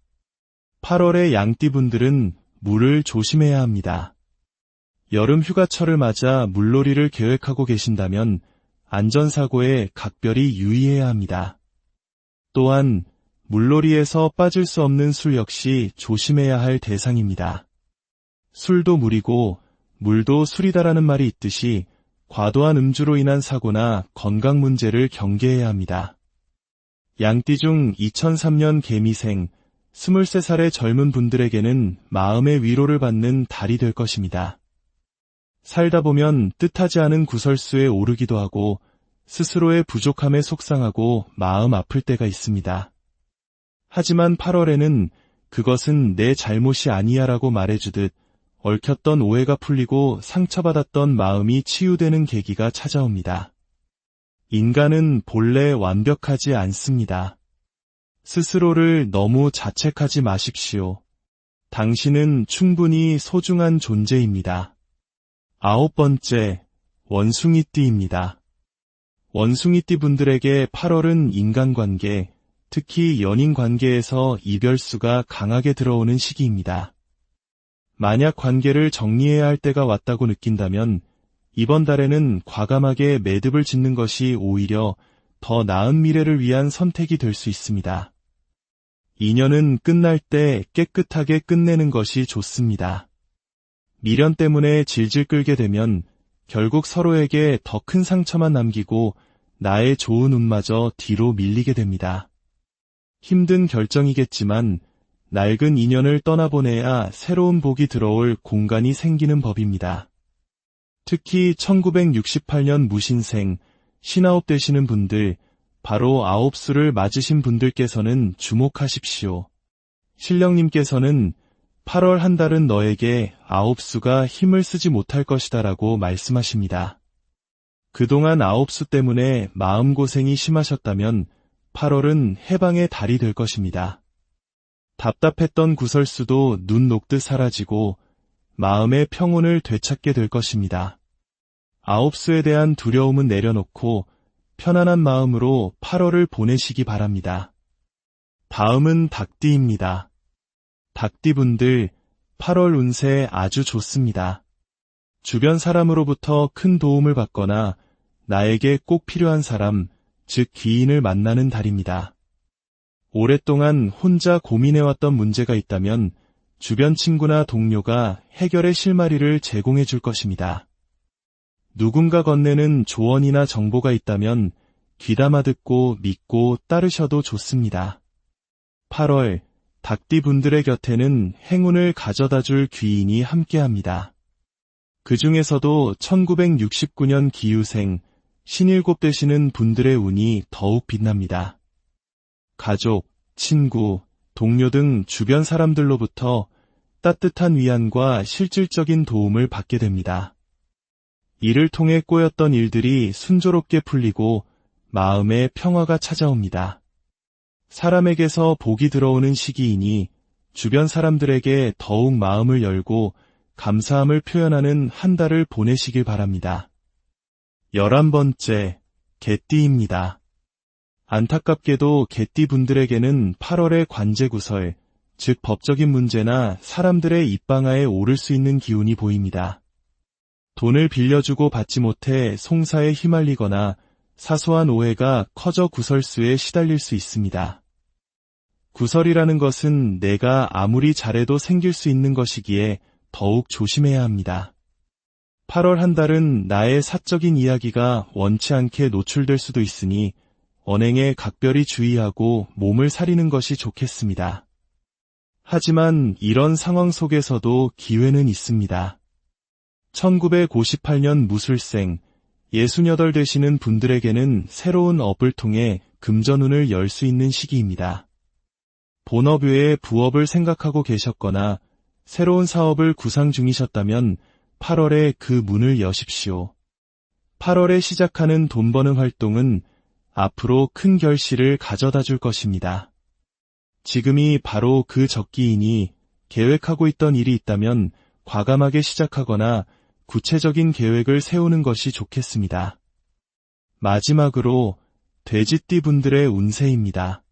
8월의 양띠분들은 물을 조심해야 합니다. 여름 휴가철을 맞아 물놀이를 계획하고 계신다면 안전사고에 각별히 유의해야 합니다. 또한 물놀이에서 빠질 수 없는 술 역시 조심해야 할 대상입니다. 술도 물이고 물도 술이다라는 말이 있듯이 과도한 음주로 인한 사고나 건강 문제를 경계해야 합니다. 양띠 중 2003년 개미생 23살의 젊은 분들에게는 마음의 위로를 받는 달이 될 것입니다. 살다 보면 뜻하지 않은 구설수에 오르기도 하고 스스로의 부족함에 속상하고 마음 아플 때가 있습니다. 하지만 8월에는 그것은 내 잘못이 아니야라고 말해주듯 얽혔던 오해가 풀리고 상처받았던 마음이 치유되는 계기가 찾아옵니다. 인간은 본래 완벽하지 않습니다. 스스로를 너무 자책하지 마십시오. 당신은 충분히 소중한 존재입니다. 9번째, 원숭이띠입니다. 원숭이띠 분들에게 8월은 인간관계, 특히 연인관계에서 이별수가 강하게 들어오는 시기입니다. 만약 관계를 정리해야 할 때가 왔다고 느낀다면 이번 달에는 과감하게 매듭을 짓는 것이 오히려 더 나은 미래를 위한 선택이 될 수 있습니다. 인연은 끝날 때 깨끗하게 끝내는 것이 좋습니다. 미련 때문에 질질 끌게 되면 결국 서로에게 더 큰 상처만 남기고 나의 좋은 운마저 뒤로 밀리게 됩니다. 힘든 결정이겠지만 낡은 인연을 떠나보내야 새로운 복이 들어올 공간이 생기는 법입니다. 특히 1968년 무신생 신아홉 되시는 분들, 바로 9수를 맞으신 분들께서는 주목하십시오. 신령님께서는 8월 한 달은 너에게 9수가 힘을 쓰지 못할 것이다 라고 말씀하십니다. 그동안 9수 때문에 마음고생이 심하셨다면 8월은 해방의 달이 될 것입니다. 답답했던 구설수도 눈 녹듯 사라지고 마음의 평온을 되찾게 될 것입니다. 9수에 대한 두려움은 내려놓고 편안한 마음으로 8월을 보내시기 바랍니다. 다음은 닭띠입니다. 닭띠분들 8월 운세 아주 좋습니다. 주변 사람으로부터 큰 도움을 받거나 나에게 꼭 필요한 사람, 즉 귀인을 만나는 달입니다. 오랫동안 혼자 고민해왔던 문제가 있다면 주변 친구나 동료가 해결의 실마리를 제공해 줄 것입니다. 누군가 건네는 조언이나 정보가 있다면 귀담아 듣고 믿고 따르셔도 좋습니다. 8월, 닭띠분들의 곁에는 행운을 가져다줄 귀인이 함께합니다. 그 중에서도 1969년 기유생, 신일곱 되시는 분들의 운이 더욱 빛납니다. 가족, 친구, 동료 등 주변 사람들로부터 따뜻한 위안과 실질적인 도움을 받게 됩니다. 이를 통해 꼬였던 일들이 순조롭게 풀리고 마음의 평화가 찾아옵니다. 사람에게서 복이 들어오는 시기이니 주변 사람들에게 더욱 마음을 열고 감사함을 표현하는 한 달을 보내시길 바랍니다. 11번째, 개띠입니다. 안타깝게도 개띠분들에게는 8월의 관제구설, 즉 법적인 문제나 사람들의 입방아에 오를 수 있는 기운이 보입니다. 돈을 빌려주고 받지 못해 송사에 휘말리거나 사소한 오해가 커져 구설수에 시달릴 수 있습니다. 구설이라는 것은 내가 아무리 잘해도 생길 수 있는 것이기에 더욱 조심해야 합니다. 8월 한 달은 나의 사적인 이야기가 원치 않게 노출될 수도 있으니 언행에 각별히 주의하고 몸을 사리는 것이 좋겠습니다. 하지만 이런 상황 속에서도 기회는 있습니다. 1958년 무술생, 68 되시는 분들에게는 새로운 업을 통해 금전운을 열 수 있는 시기입니다. 본업 외에 부업을 생각하고 계셨거나 새로운 사업을 구상 중이셨다면 8월에 그 문을 여십시오. 8월에 시작하는 돈 버는 활동은 앞으로 큰 결실을 가져다 줄 것입니다. 지금이 바로 그 적기이니 계획하고 있던 일이 있다면 과감하게 시작하거나 구체적인 계획을 세우는 것이 좋겠습니다. 마지막으로 돼지띠 분들의 운세입니다.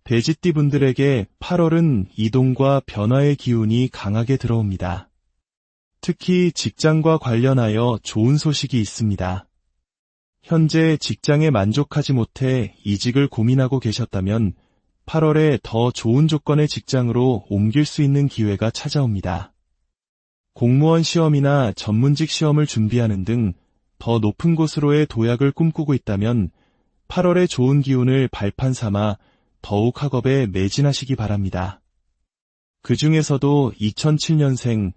돼지띠 분들에게 8월은 이동과 변화의 기운이 강하게 들어옵니다. 특히 직장과 관련하여 좋은 소식이 있습니다. 현재 직장에 만족하지 못해 이직을 고민하고 계셨다면 8월에 더 좋은 조건의 직장으로 옮길 수 있는 기회가 찾아옵니다. 공무원 시험이나 전문직 시험을 준비하는 등 더 높은 곳으로의 도약을 꿈꾸고 있다면 8월의 좋은 기운을 발판 삼아 더욱 학업에 매진하시기 바랍니다. 그 중에서도 2007년생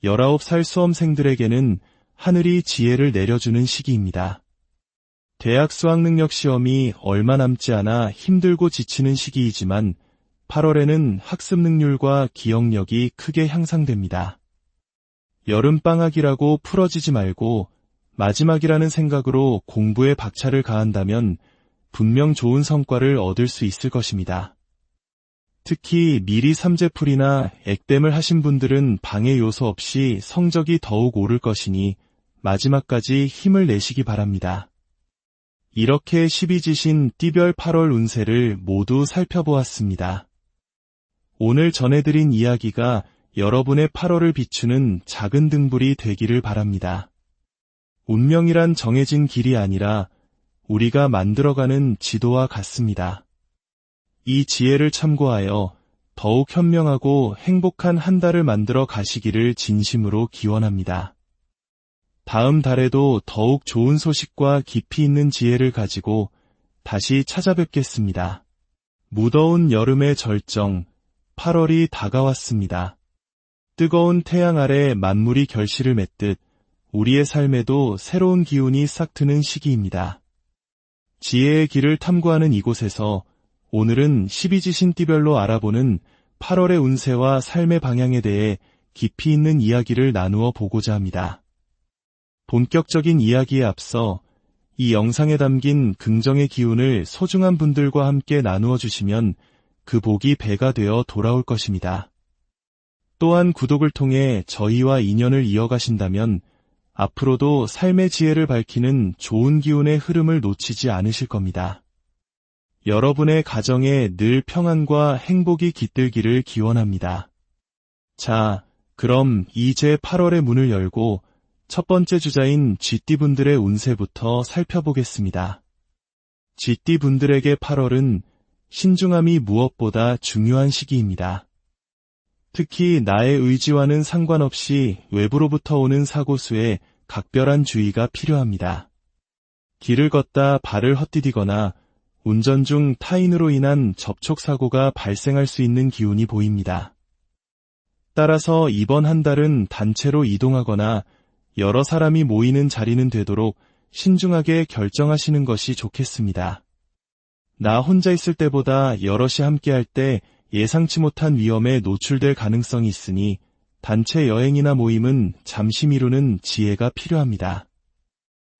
19살 수험생들에게는 하늘이 지혜를 내려주는 시기입니다. 대학 수학능력 시험이 얼마 남지 않아 힘들고 지치는 시기이지만 8월에는 학습 능률과 기억력이 크게 향상됩니다. 여름방학이라고 풀어지지 말고 마지막이라는 생각으로 공부에 박차를 가한다면 분명 좋은 성과를 얻을 수 있을 것입니다. 특히 미리 삼재풀이나 액땜을 하신 분들은 방해 요소 없이 성적이 더욱 오를 것이니 마지막까지 힘을 내시기 바랍니다. 이렇게 12지신 띠별 8월 운세를 모두 살펴보았습니다. 오늘 전해드린 이야기가 여러분의 8월을 비추는 작은 등불이 되기를 바랍니다. 운명이란 정해진 길이 아니라 우리가 만들어가는 지도와 같습니다. 이 지혜를 참고하여 더욱 현명하고 행복한 한 달을 만들어 가시기를 진심으로 기원합니다. 다음 달에도 더욱 좋은 소식과 깊이 있는 지혜를 가지고 다시 찾아뵙겠습니다. 무더운 여름의 절정, 8월이 다가왔습니다. 뜨거운 태양 아래 만물이 결실을 맺듯 우리의 삶에도 새로운 기운이 싹트는 시기입니다. 지혜의 길을 탐구하는 이곳에서 오늘은 12지신 띠별로 알아보는 8월의 운세와 삶의 방향에 대해 깊이 있는 이야기를 나누어 보고자 합니다. 본격적인 이야기에 앞서 이 영상에 담긴 긍정의 기운을 소중한 분들과 함께 나누어 주시면 그 복이 배가 되어 돌아올 것입니다. 또한 구독을 통해 저희와 인연을 이어가신다면 앞으로도 삶의 지혜를 밝히는 좋은 기운의 흐름을 놓치지 않으실 겁니다. 여러분의 가정에 늘 평안과 행복이 깃들기를 기원합니다. 자, 그럼 이제 8월의 문을 열고 첫 번째 주자인 쥐띠분들의 운세부터 살펴보겠습니다. 쥐띠분들에게 8월은 신중함이 무엇보다 중요한 시기입니다. 특히 나의 의지와는 상관없이 외부로부터 오는 사고수에 각별한 주의가 필요합니다. 길을 걷다 발을 헛디디거나 운전 중 타인으로 인한 접촉사고가 발생할 수 있는 기운이 보입니다. 따라서 이번 한 달은 단체로 이동하거나 여러 사람이 모이는 자리는 되도록 신중하게 결정하시는 것이 좋겠습니다. 나 혼자 있을 때보다 여럿이 함께할 때 예상치 못한 위험에 노출될 가능성이 있으니 단체 여행이나 모임은 잠시 미루는 지혜가 필요합니다.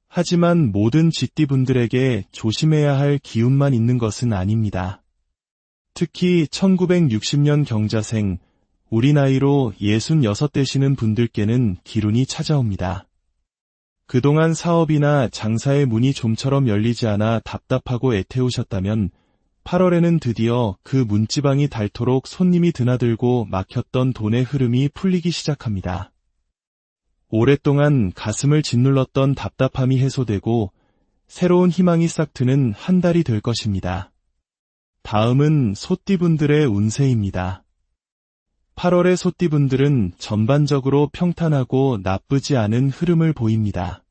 하지만 모든 쥐띠분들에게 조심해야 할 기운만 있는 것은 아닙니다. 특히 1960년 경자생, 우리 나이로 66 되시는 분들께는 기운이 찾아옵니다. 그동안 사업이나 장사의 문이 좀처럼 열리지 않아 답답하고 애태우셨다면 8월에는 드디어 그 문지방이 닳도록 손님이 드나들고 막혔던 돈의 흐름이 풀리기 시작합니다. 오랫동안 가슴을 짓눌렀던 답답함이 해소되고 새로운 희망이 싹 트는 한 달이 될 것입니다. 다음은 소띠분들의 운세입니다. 8월의 소띠분들은 전반적으로 평탄하고 나쁘지 않은 흐름을 보입니다.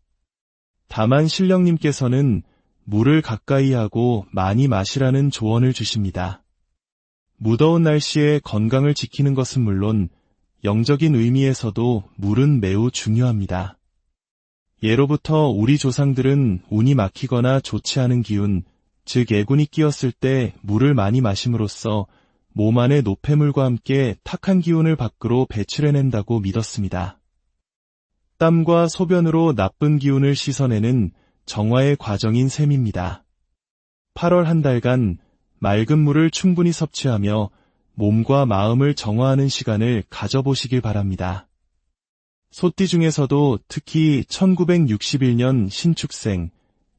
다만 신령님께서는 물을 가까이 하고 많이 마시라는 조언을 주십니다. 무더운 날씨에 건강을 지키는 것은 물론 영적인 의미에서도 물은 매우 중요합니다. 예로부터 우리 조상들은 운이 막히거나 좋지 않은 기운, 즉 애군이 끼었을 때 물을 많이 마심으로써 몸 안의 노폐물과 함께 탁한 기운을 밖으로 배출해낸다고 믿었습니다. 땀과 소변으로 나쁜 기운을 씻어내는 정화의 과정인 셈입니다. 8월 한 달간 맑은 물을 충분히 섭취하며 몸과 마음을 정화하는 시간을 가져보시길 바랍니다. 소띠 중에서도 특히 1961년 신축생,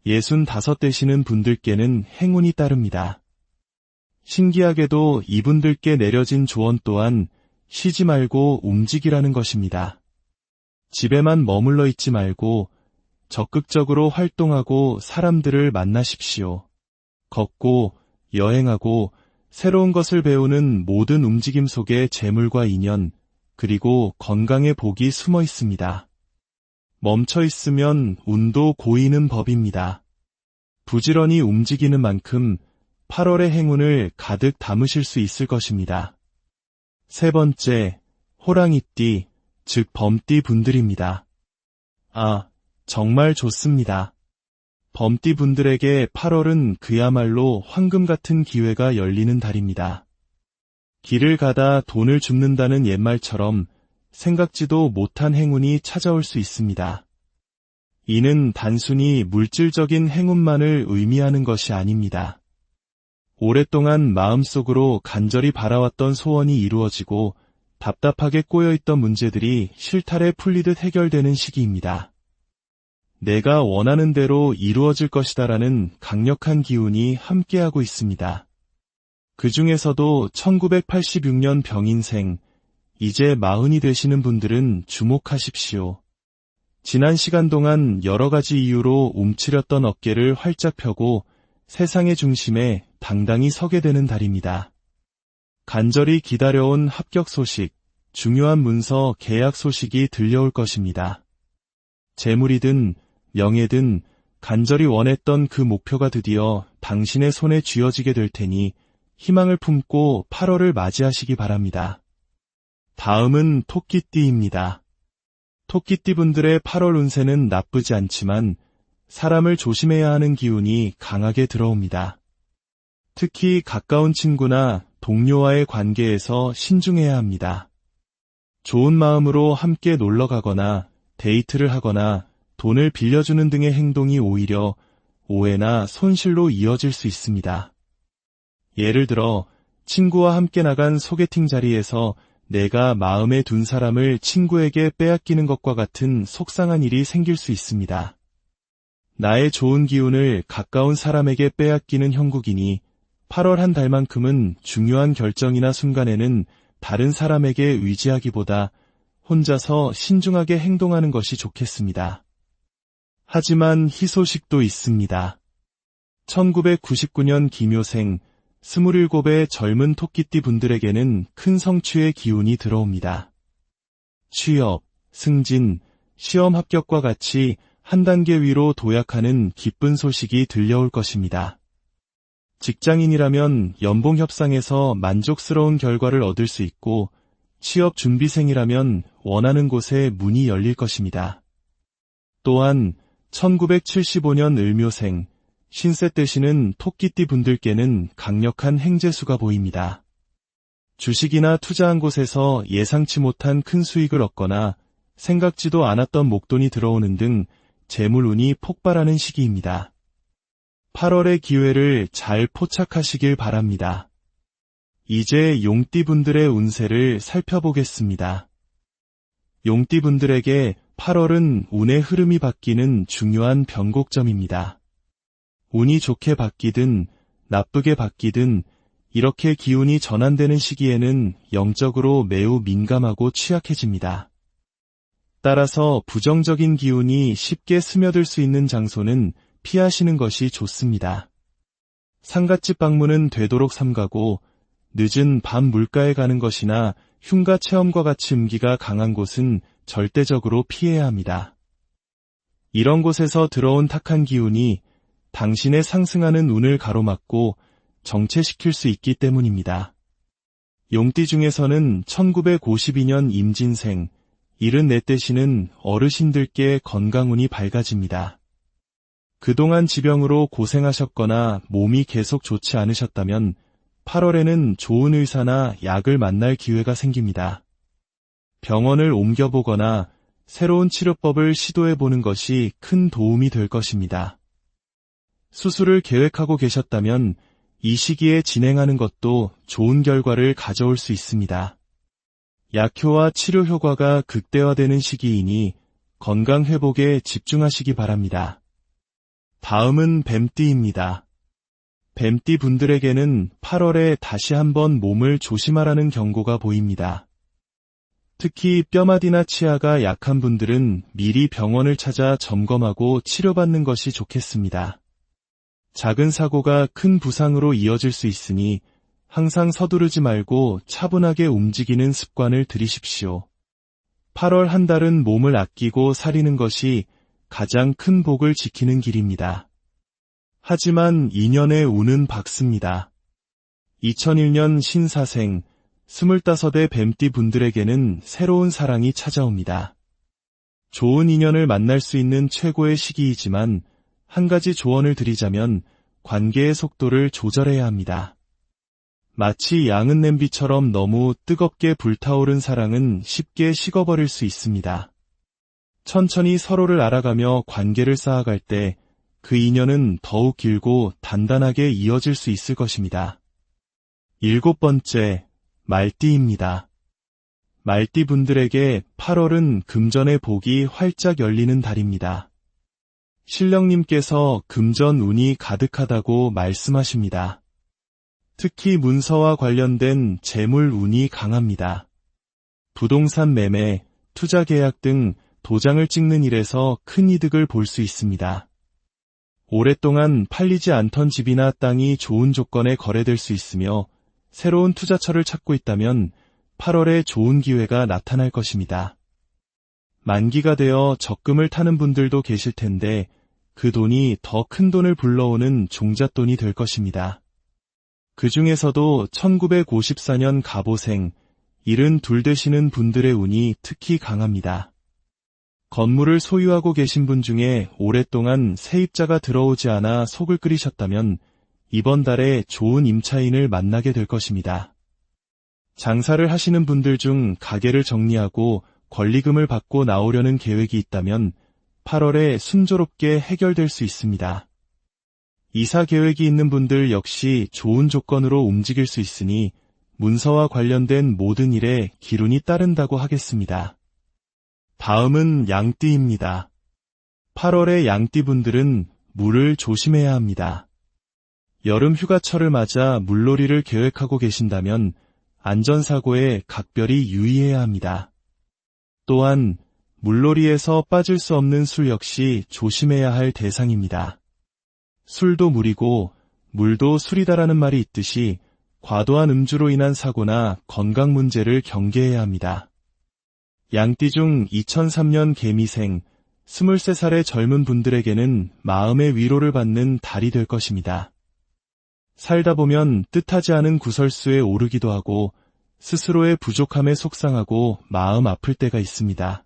65 되시는 분들께는 행운이 따릅니다. 신기하게도 이분들께 내려진 조언 또한 쉬지 말고 움직이라는 것입니다. 집에만 머물러 있지 말고 적극적으로 활동하고 사람들을 만나십시오. 걷고 여행하고 새로운 것을 배우는 모든 움직임 속에 재물과 인연, 그리고 건강의 복이 숨어 있습니다. 멈춰 있으면 운도 고이는 법입니다. 부지런히 움직이는 만큼 8월의 행운을 가득 담으실 수 있을 것입니다. 세 번째, 호랑이띠, 즉 범띠 분들입니다. 정말 좋습니다. 범띠 분들에게 8월은 그야말로 황금 같은 기회가 열리는 달입니다. 길을 가다 돈을 줍는다는 옛말처럼 생각지도 못한 행운이 찾아올 수 있습니다. 이는 단순히 물질적인 행운만을 의미하는 것이 아닙니다. 오랫동안 마음속으로 간절히 바라왔던 소원이 이루어지고 답답하게 꼬여있던 문제들이 실타래 풀리듯 해결되는 시기입니다. 내가 원하는 대로 이루어질 것이다라는 강력한 기운이 함께하고 있습니다. 그 중에서도 1986년 병인생, 이제 40이 되시는 분들은 주목하십시오. 지난 시간 동안 여러 가지 이유로 움츠렸던 어깨를 활짝 펴고 세상의 중심에 당당히 서게 되는 달입니다. 간절히 기다려온 합격 소식, 중요한 문서 계약 소식이 들려올 것입니다. 재물이든 명예든 간절히 원했던 그 목표가 드디어 당신의 손에 쥐어지게 될 테니 희망을 품고 8월을 맞이하시기 바랍니다. 다음은 토끼띠입니다. 토끼띠 분들의 8월 운세는 나쁘지 않지만 사람을 조심해야 하는 기운이 강하게 들어옵니다. 특히 가까운 친구나 동료와의 관계에서 신중해야 합니다. 좋은 마음으로 함께 놀러 가거나 데이트를 하거나 돈을 빌려주는 등의 행동이 오히려 오해나 손실로 이어질 수 있습니다. 예를 들어 친구와 함께 나간 소개팅 자리에서 내가 마음에 둔 사람을 친구에게 빼앗기는 것과 같은 속상한 일이 생길 수 있습니다. 나의 좋은 기운을 가까운 사람에게 빼앗기는 형국이니 8월 한 달만큼은 중요한 결정이나 순간에는 다른 사람에게 의지하기보다 혼자서 신중하게 행동하는 것이 좋겠습니다. 하지만 희소식도 있습니다. 1999년 기묘생 27의 젊은 토끼띠 분들에게는 큰 성취의 기운이 들어옵니다. 취업, 승진, 시험 합격과 같이 한 단계 위로 도약하는 기쁜 소식이 들려올 것입니다. 직장인이라면 연봉 협상에서 만족스러운 결과를 얻을 수 있고 취업 준비생이라면 원하는 곳에 문이 열릴 것입니다. 또한 1975년 을묘생, 신세 되시는 토끼띠 분들께는 강력한 행재수가 보입니다. 주식이나 투자한 곳에서 예상치 못한 큰 수익을 얻거나 생각지도 않았던 목돈이 들어오는 등 재물운이 폭발하는 시기입니다. 8월의 기회를 잘 포착하시길 바랍니다. 이제 용띠분들의 운세를 살펴보겠습니다. 용띠분들에게 8월은 운의 흐름이 바뀌는 중요한 변곡점입니다. 운이 좋게 바뀌든 나쁘게 바뀌든 이렇게 기운이 전환되는 시기에는 영적으로 매우 민감하고 취약해집니다. 따라서 부정적인 기운이 쉽게 스며들 수 있는 장소는 피하시는 것이 좋습니다. 상갓집 방문은 되도록 삼가고 늦은 밤 물가에 가는 것이나 흉가 체험과 같이 음기가 강한 곳은 절대적으로 피해야 합니다. 이런 곳에서 들어온 탁한 기운이 당신의 상승하는 운을 가로막고 정체시킬 수 있기 때문입니다. 용띠 중에서는 1952년 임진생, 74 되시는 어르신들께 건강운이 밝아집니다. 그동안 지병으로 고생하셨거나 몸이 계속 좋지 않으셨다면 8월에는 좋은 의사나 약을 만날 기회가 생깁니다. 병원을 옮겨보거나 새로운 치료법을 시도해보는 것이 큰 도움이 될 것입니다. 수술을 계획하고 계셨다면 이 시기에 진행하는 것도 좋은 결과를 가져올 수 있습니다. 약효와 치료 효과가 극대화되는 시기이니 건강 회복에 집중하시기 바랍니다. 다음은 뱀띠입니다. 뱀띠 분들에게는 8월에 다시 한번 몸을 조심하라는 경고가 보입니다. 특히 뼈마디나 치아가 약한 분들은 미리 병원을 찾아 점검하고 치료받는 것이 좋겠습니다. 작은 사고가 큰 부상으로 이어질 수 있으니 항상 서두르지 말고 차분하게 움직이는 습관을 들이십시오. 8월 한 달은 몸을 아끼고 사리는 것이 가장 큰 복을 지키는 길입니다. 하지만 2년의 운은 밝습니다. 2001년 신사생 25의 뱀띠 분들에게는 새로운 사랑이 찾아옵니다. 좋은 인연을 만날 수 있는 최고의 시기이지만 한 가지 조언을 드리자면 관계의 속도를 조절해야 합니다. 마치 양은 냄비처럼 너무 뜨겁게 불타오른 사랑은 쉽게 식어버릴 수 있습니다. 천천히 서로를 알아가며 관계를 쌓아갈 때 그 인연은 더욱 길고 단단하게 이어질 수 있을 것입니다. 7번째, 말띠입니다. 말띠 분들에게 8월은 금전의 복이 활짝 열리는 달입니다. 신령님께서 금전 운이 가득하다고 말씀하십니다. 특히 문서와 관련된 재물 운이 강합니다. 부동산 매매, 투자 계약 등 도장을 찍는 일에서 큰 이득을 볼 수 있습니다. 오랫동안 팔리지 않던 집이나 땅이 좋은 조건에 거래될 수 있으며 새로운 투자처를 찾고 있다면 8월에 좋은 기회가 나타날 것입니다. 만기가 되어 적금을 타는 분들도 계실 텐데 그 돈이 더 큰 돈을 불러오는 종잣돈이 될 것입니다. 그 중에서도 1954년 갑오생, 72 되시는 분들의 운이 특히 강합니다. 건물을 소유하고 계신 분 중에 오랫동안 세입자가 들어오지 않아 속을 끓이셨다면 이번 달에 좋은 임차인을 만나게 될 것입니다. 장사를 하시는 분들 중 가게를 정리하고 권리금을 받고 나오려는 계획이 있다면 8월에 순조롭게 해결될 수 있습니다. 이사 계획이 있는 분들 역시 좋은 조건으로 움직일 수 있으니 문서와 관련된 모든 일에 기운이 따른다고 하겠습니다. 다음은 양띠입니다. 8월의 양띠분들은 물을 조심해야 합니다. 여름 휴가철을 맞아 물놀이를 계획하고 계신다면 안전사고에 각별히 유의해야 합니다. 또한 물놀이에서 빠질 수 없는 술 역시 조심해야 할 대상입니다. 술도 물이고 물도 술이다라는 말이 있듯이 과도한 음주로 인한 사고나 건강 문제를 경계해야 합니다. 양띠 중 2003년 개미생 23살의 젊은 분들에게는 마음의 위로를 받는 달이 될 것입니다. 살다 보면 뜻하지 않은 구설수에 오르기도 하고 스스로의 부족함에 속상하고 마음 아플 때가 있습니다.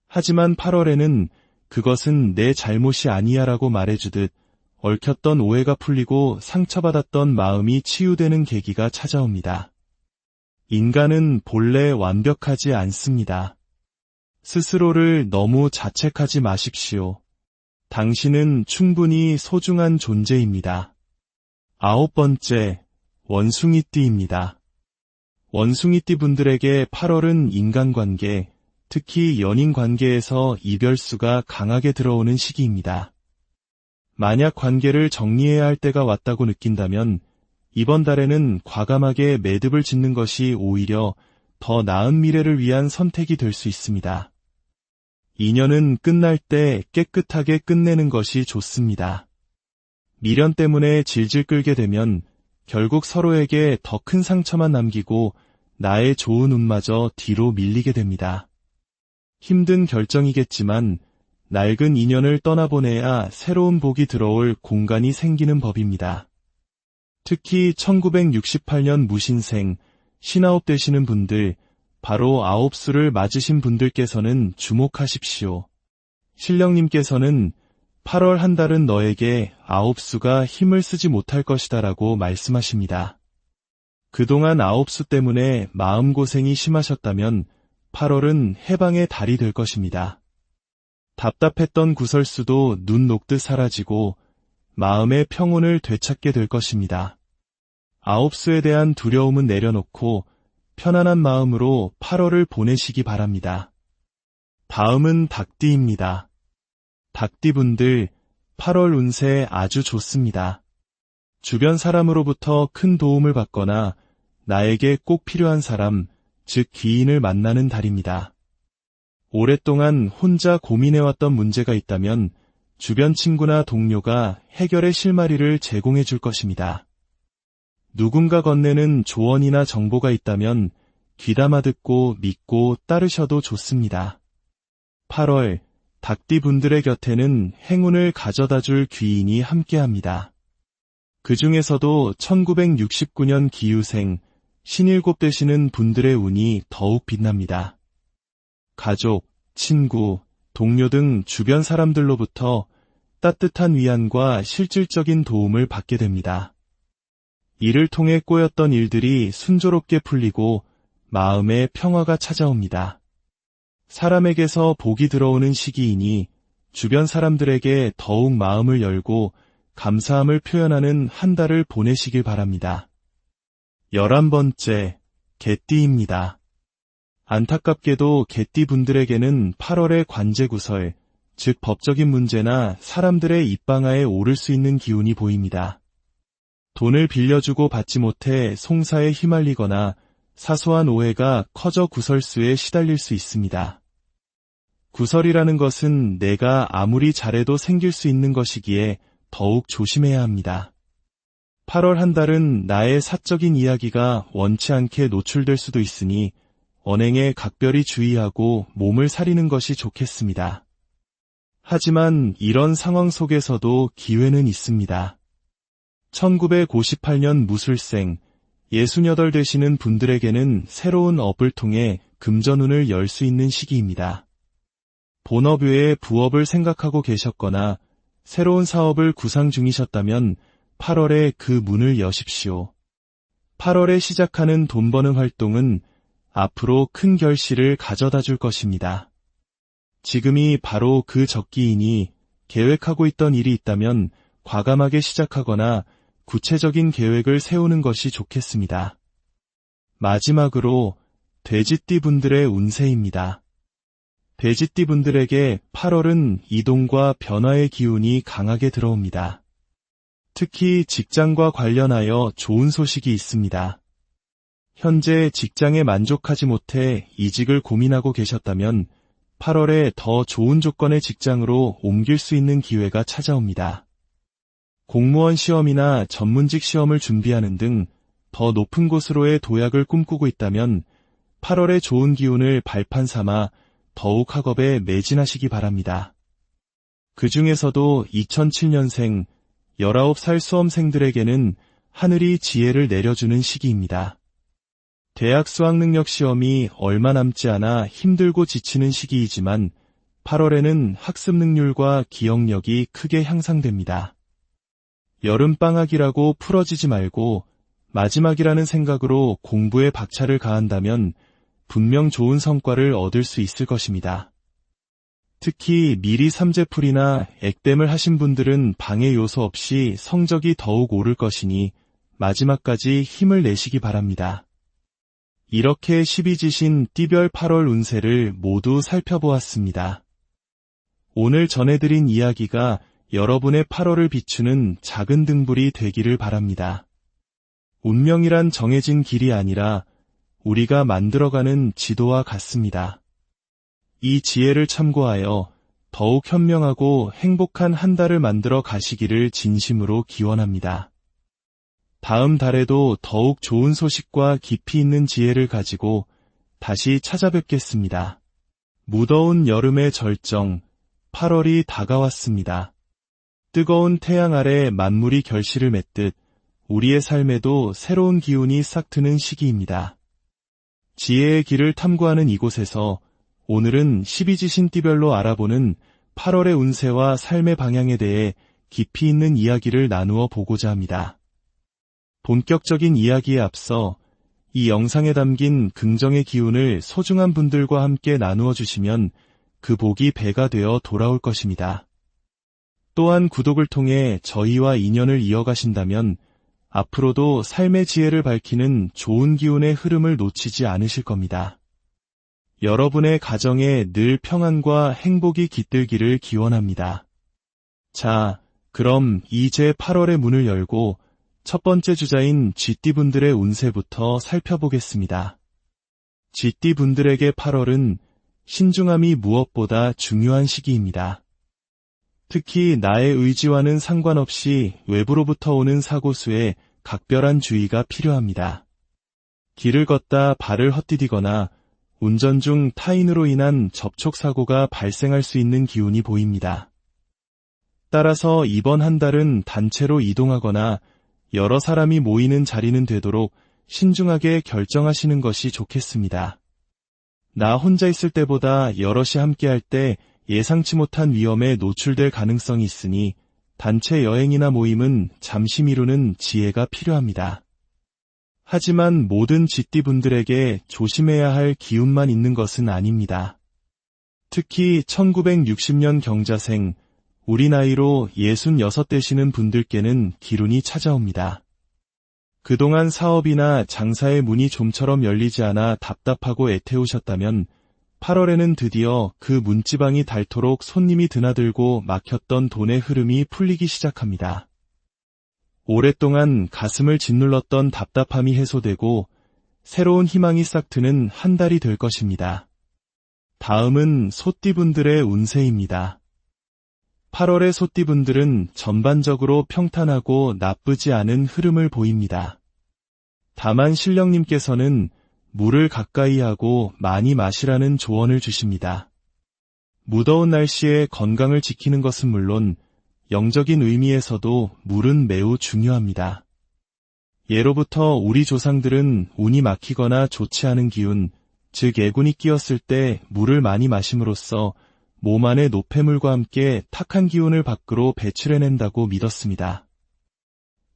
하지만 8월에는 그것은 내 잘못이 아니야라고 말해주듯 얽혔던 오해가 풀리고 상처받았던 마음이 치유되는 계기가 찾아옵니다. 인간은 본래 완벽하지 않습니다. 스스로를 너무 자책하지 마십시오. 당신은 충분히 소중한 존재입니다. 9번째, 원숭이띠입니다. 원숭이띠 분들에게 8월은 인간관계, 특히 연인관계에서 이별수가 강하게 들어오는 시기입니다. 만약 관계를 정리해야 할 때가 왔다고 느낀다면 이번 달에는 과감하게 매듭을 짓는 것이 오히려 더 나은 미래를 위한 선택이 될 수 있습니다. 인연은 끝날 때 깨끗하게 끝내는 것이 좋습니다. 미련 때문에 질질 끌게 되면 결국 서로에게 더 큰 상처만 남기고 나의 좋은 운마저 뒤로 밀리게 됩니다. 힘든 결정이겠지만 낡은 인연을 떠나보내야 새로운 복이 들어올 공간이 생기는 법입니다. 특히 1968년 무신생, 59 되시는 분들, 바로 9수를 맞으신 분들께서는 주목하십시오. 신령님께서는 8월 한 달은 너에게 9수가 힘을 쓰지 못할 것이다 라고 말씀하십니다. 그동안 9수 때문에 마음고생이 심하셨다면 8월은 해방의 달이 될 것입니다. 답답했던 구설수도 눈 녹듯 사라지고 마음의 평온을 되찾게 될 것입니다. 9수에 대한 두려움은 내려놓고 편안한 마음으로 8월을 보내시기 바랍니다. 다음은 닭띠입니다. 닭띠분들 8월 운세 아주 좋습니다. 주변 사람으로부터 큰 도움을 받거나 나에게 꼭 필요한 사람, 즉 귀인을 만나는 달입니다. 오랫동안 혼자 고민해왔던 문제가 있다면 주변 친구나 동료가 해결의 실마리를 제공해 줄 것입니다. 누군가 건네는 조언이나 정보가 있다면 귀담아 듣고 믿고 따르셔도 좋습니다. 8월, 닭띠 분들의 곁에는 행운을 가져다 줄 귀인이 함께합니다. 그 중에서도 1969년 기유생, 57 되시는 분들의 운이 더욱 빛납니다. 가족, 친구, 동료 등 주변 사람들로부터 따뜻한 위안과 실질적인 도움을 받게 됩니다. 이를 통해 꼬였던 일들이 순조롭게 풀리고 마음의 평화가 찾아옵니다. 사람에게서 복이 들어오는 시기이니 주변 사람들에게 더욱 마음을 열고 감사함을 표현하는 한 달을 보내시길 바랍니다. 11번째, 개띠입니다. 안타깝게도 개띠 분들에게는 8월의 관제구설, 즉 법적인 문제나 사람들의 입방아에 오를 수 있는 기운이 보입니다. 돈을 빌려주고 받지 못해 송사에 휘말리거나 사소한 오해가 커져 구설수에 시달릴 수 있습니다. 구설이라는 것은 내가 아무리 잘해도 생길 수 있는 것이기에 더욱 조심해야 합니다. 8월 한 달은 나의 사적인 이야기가 원치 않게 노출될 수도 있으니 언행에 각별히 주의하고 몸을 사리는 것이 좋겠습니다. 하지만 이런 상황 속에서도 기회는 있습니다. 1958년 무술생, 68 되시는 분들에게는 새로운 업을 통해 금전운을 열 수 있는 시기입니다. 본업 외에 부업을 생각하고 계셨거나 새로운 사업을 구상 중이셨다면 8월에 그 문을 여십시오. 8월에 시작하는 돈 버는 활동은 앞으로 큰 결실을 가져다 줄 것입니다. 지금이 바로 그 적기이니 계획하고 있던 일이 있다면 과감하게 시작하거나 구체적인 계획을 세우는 것이 좋겠습니다. 마지막으로 돼지띠 분들의 운세입니다. 돼지띠 분들에게 8월은 이동과 변화의 기운이 강하게 들어옵니다. 특히 직장과 관련하여 좋은 소식이 있습니다. 현재 직장에 만족하지 못해 이직을 고민하고 계셨다면 8월에 더 좋은 조건의 직장으로 옮길 수 있는 기회가 찾아옵니다. 공무원 시험이나 전문직 시험을 준비하는 등 더 높은 곳으로의 도약을 꿈꾸고 있다면 8월의 좋은 기운을 발판 삼아 더욱 학업에 매진하시기 바랍니다. 그 중에서도 2007년생 19살 수험생들에게는 하늘이 지혜를 내려주는 시기입니다. 대학 수학능력 시험이 얼마 남지 않아 힘들고 지치는 시기이지만 8월에는 학습 능률과 기억력이 크게 향상됩니다. 여름방학이라고 풀어지지 말고 마지막이라는 생각으로 공부에 박차를 가한다면 분명 좋은 성과를 얻을 수 있을 것입니다. 특히 미리 삼재풀이나 액땜을 하신 분들은 방해 요소 없이 성적이 더욱 오를 것이니 마지막까지 힘을 내시기 바랍니다. 이렇게 12지신 띠별 8월 운세를 모두 살펴보았습니다. 오늘 전해드린 이야기가 여러분의 8월을 비추는 작은 등불이 되기를 바랍니다. 운명이란 정해진 길이 아니라 우리가 만들어가는 지도와 같습니다. 이 지혜를 참고하여 더욱 현명하고 행복한 한 달을 만들어 가시기를 진심으로 기원합니다. 다음 달에도 더욱 좋은 소식과 깊이 있는 지혜를 가지고 다시 찾아뵙겠습니다. 무더운 여름의 절정, 8월이 다가왔습니다. 뜨거운 태양 아래 만물이 결실을 맺듯 우리의 삶에도 새로운 기운이 싹 트는 시기입니다. 지혜의 길을 탐구하는 이곳에서 오늘은 12지신 띠별로 알아보는 8월의 운세와 삶의 방향에 대해 깊이 있는 이야기를 나누어 보고자 합니다. 본격적인 이야기에 앞서 이 영상에 담긴 긍정의 기운을 소중한 분들과 함께 나누어 주시면 그 복이 배가 되어 돌아올 것입니다. 또한 구독을 통해 저희와 인연을 이어가신다면 앞으로도 삶의 지혜를 밝히는 좋은 기운의 흐름을 놓치지 않으실 겁니다. 여러분의 가정에 늘 평안과 행복이 깃들기를 기원합니다. 자, 그럼 이제 8월의 문을 열고 첫 번째 주자인 쥐띠분들의 운세부터 살펴보겠습니다. 쥐띠분들에게 8월은 신중함이 무엇보다 중요한 시기입니다. 특히 나의 의지와는 상관없이 외부로부터 오는 사고수에 각별한 주의가 필요합니다. 길을 걷다 발을 헛디디거나 운전 중 타인으로 인한 접촉사고가 발생할 수 있는 기운이 보입니다. 따라서 이번 한 달은 단체로 이동하거나 여러 사람이 모이는 자리는 되도록 신중하게 결정하시는 것이 좋겠습니다. 나 혼자 있을 때보다 여럿이 함께할 때 예상치 못한 위험에 노출될 가능성이 있으니 단체 여행이나 모임은 잠시 미루는 지혜가 필요합니다. 하지만 모든 쥐띠분들에게 조심해야 할 기운만 있는 것은 아닙니다. 특히 1960년 경자생, 우리 나이로 66 되시는 분들께는 기운이 찾아옵니다. 그동안 사업이나 장사의 문이 좀처럼 열리지 않아 답답하고 애태우셨다면 8월에는 드디어 그 문지방이 닳도록 손님이 드나들고 막혔던 돈의 흐름이 풀리기 시작합니다. 오랫동안 가슴을 짓눌렀던 답답함이 해소되고 새로운 희망이 싹 트는 한 달이 될 것입니다. 다음은 소띠분들의 운세입니다. 8월의 소띠분들은 전반적으로 평탄하고 나쁘지 않은 흐름을 보입니다. 다만 신령님께서는 물을 가까이 하고 많이 마시라는 조언을 주십니다. 무더운 날씨에 건강을 지키는 것은 물론 영적인 의미에서도 물은 매우 중요합니다. 예로부터 우리 조상들은 운이 막히거나 좋지 않은 기운, 즉 애군이 끼었을 때 물을 많이 마심으로써 몸 안의 노폐물과 함께 탁한 기운을 밖으로 배출해낸다고 믿었습니다.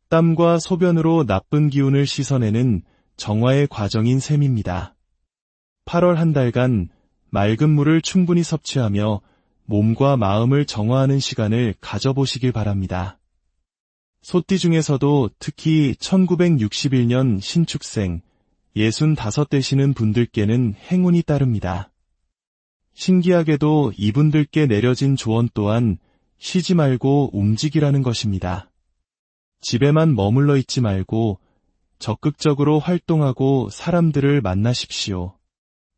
땀과 소변으로 나쁜 기운을 씻어내는 정화의 과정인 셈입니다. 8월 한 달간 맑은 물을 충분히 섭취하며 몸과 마음을 정화하는 시간을 가져보시길 바랍니다. 소띠 중에서도 특히 1961년 신축생 65 되시는 분들께는 행운이 따릅니다. 신기하게도 이분들께 내려진 조언 또한 쉬지 말고 움직이라는 것입니다. 집에만 머물러 있지 말고 적극적으로 활동하고 사람들을 만나십시오.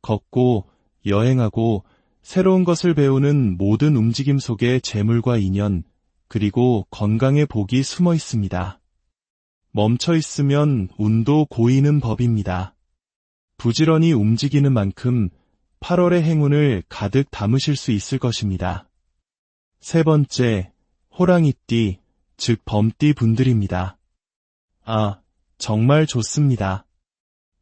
걷고 여행하고 새로운 것을 배우는 모든 움직임 속에 재물과 인연, 그리고 건강의 복이 숨어 있습니다. 멈춰 있으면 운도 고이는 법입니다. 부지런히 움직이는 만큼 8월의 행운을 가득 담으실 수 있을 것입니다. 세 번째, 호랑이띠, 즉 범띠 분들입니다. 정말 좋습니다.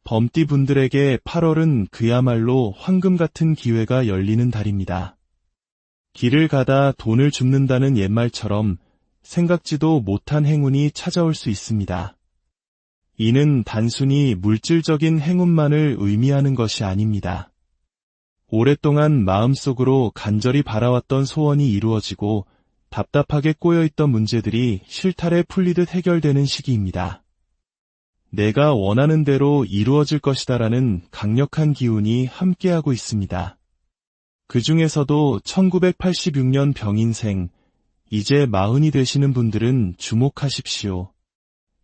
범띠 분들에게 8월은 그야말로 황금 같은 기회가 열리는 달입니다. 길을 가다 돈을 줍는다는 옛말처럼 생각지도 못한 행운이 찾아올 수 있습니다. 이는 단순히 물질적인 행운만을 의미하는 것이 아닙니다. 오랫동안 마음속으로 간절히 바라왔던 소원이 이루어지고 답답하게 꼬여있던 문제들이 실타래 풀리듯 해결되는 시기입니다. 내가 원하는 대로 이루어질 것이다라는 강력한 기운이 함께하고 있습니다. 그 중에서도 1986년 병인생, 이제 40이 되시는 분들은 주목하십시오.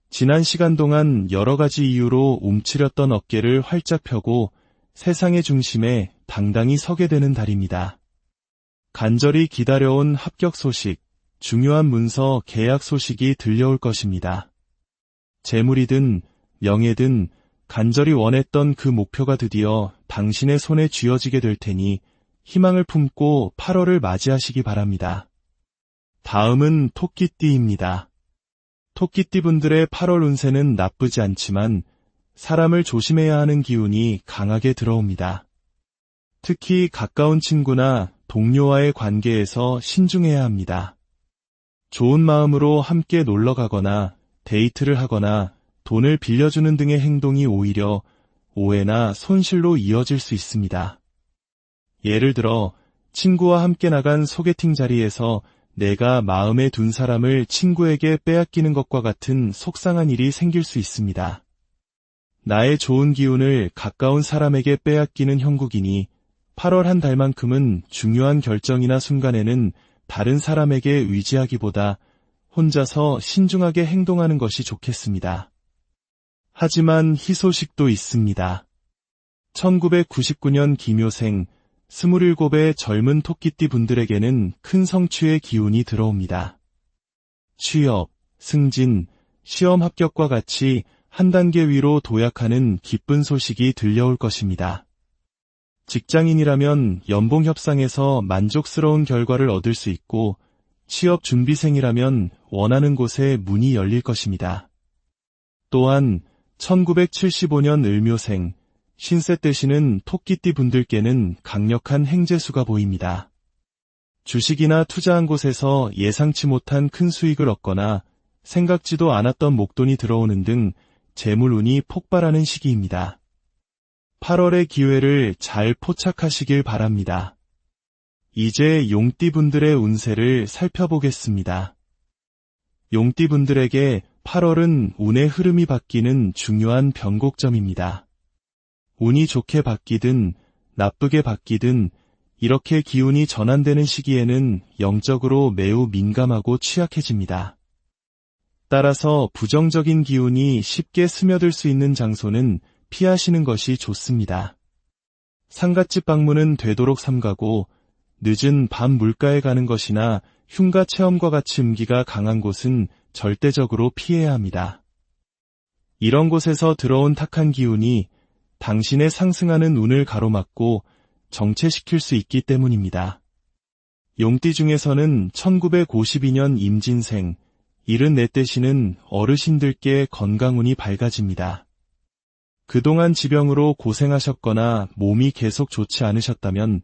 지난 시간 동안 여러 가지 이유로 움츠렸던 어깨를 활짝 펴고 세상의 중심에 당당히 서게 되는 달입니다. 간절히 기다려온 합격 소식, 중요한 문서 계약 소식이 들려올 것입니다. 재물이든 명예든 간절히 원했던 그 목표가 드디어 당신의 손에 쥐어지게 될 테니 희망을 품고 8월을 맞이하시기 바랍니다. 다음은 토끼띠입니다. 토끼띠 분들의 8월 운세는 나쁘지 않지만 사람을 조심해야 하는 기운이 강하게 들어옵니다. 특히 가까운 친구나 동료와의 관계에서 신중해야 합니다. 좋은 마음으로 함께 놀러 가거나 데이트를 하거나 돈을 빌려주는 등의 행동이 오히려 오해나 손실로 이어질 수 있습니다. 예를 들어 친구와 함께 나간 소개팅 자리에서 내가 마음에 둔 사람을 친구에게 빼앗기는 것과 같은 속상한 일이 생길 수 있습니다. 나의 좋은 기운을 가까운 사람에게 빼앗기는 형국이니 8월 한 달만큼은 중요한 결정이나 순간에는 다른 사람에게 의지하기보다 혼자서 신중하게 행동하는 것이 좋겠습니다. 하지만 희소식도 있습니다. 1999년 기묘생 27의 젊은 토끼띠 분들에게는 큰 성취의 기운이 들어옵니다. 취업, 승진, 시험 합격과 같이 한 단계 위로 도약하는 기쁜 소식이 들려올 것입니다. 직장인이라면 연봉 협상에서 만족스러운 결과를 얻을 수 있고 취업 준비생이라면 원하는 곳에 문이 열릴 것입니다. 또한 1975년 을묘생, 신세 되시는 토끼띠 분들께는 강력한 행재수가 보입니다. 주식이나 투자한 곳에서 예상치 못한 큰 수익을 얻거나 생각지도 않았던 목돈이 들어오는 등 재물운이 폭발하는 시기입니다. 8월의 기회를 잘 포착하시길 바랍니다. 이제 용띠 분들의 운세를 살펴보겠습니다. 용띠 분들에게 8월은 운의 흐름이 바뀌는 중요한 변곡점입니다. 운이 좋게 바뀌든 나쁘게 바뀌든 이렇게 기운이 전환되는 시기에는 영적으로 매우 민감하고 취약해집니다. 따라서 부정적인 기운이 쉽게 스며들 수 있는 장소는 피하시는 것이 좋습니다. 상갓집 방문은 되도록 삼가고 늦은 밤 물가에 가는 것이나 흉가 체험과 같이 음기가 강한 곳은 절대적으로 피해야 합니다. 이런 곳에서 들어온 탁한 기운이 당신의 상승하는 운을 가로막고 정체시킬 수 있기 때문입니다. 용띠 중에서는 1952년 임진생, 74 되시는 어르신들께 건강운이 밝아집니다. 그동안 지병으로 고생하셨거나 몸이 계속 좋지 않으셨다면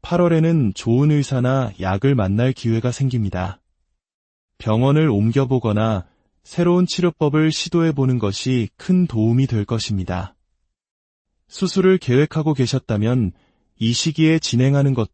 8월에는 좋은 의사나 약을 만날 기회가 생깁니다. 병원을 옮겨보거나 새로운 치료법을 시도해보는 것이 큰 도움이 될 것입니다. 수술을 계획하고 계셨다면 이 시기에 진행하는 것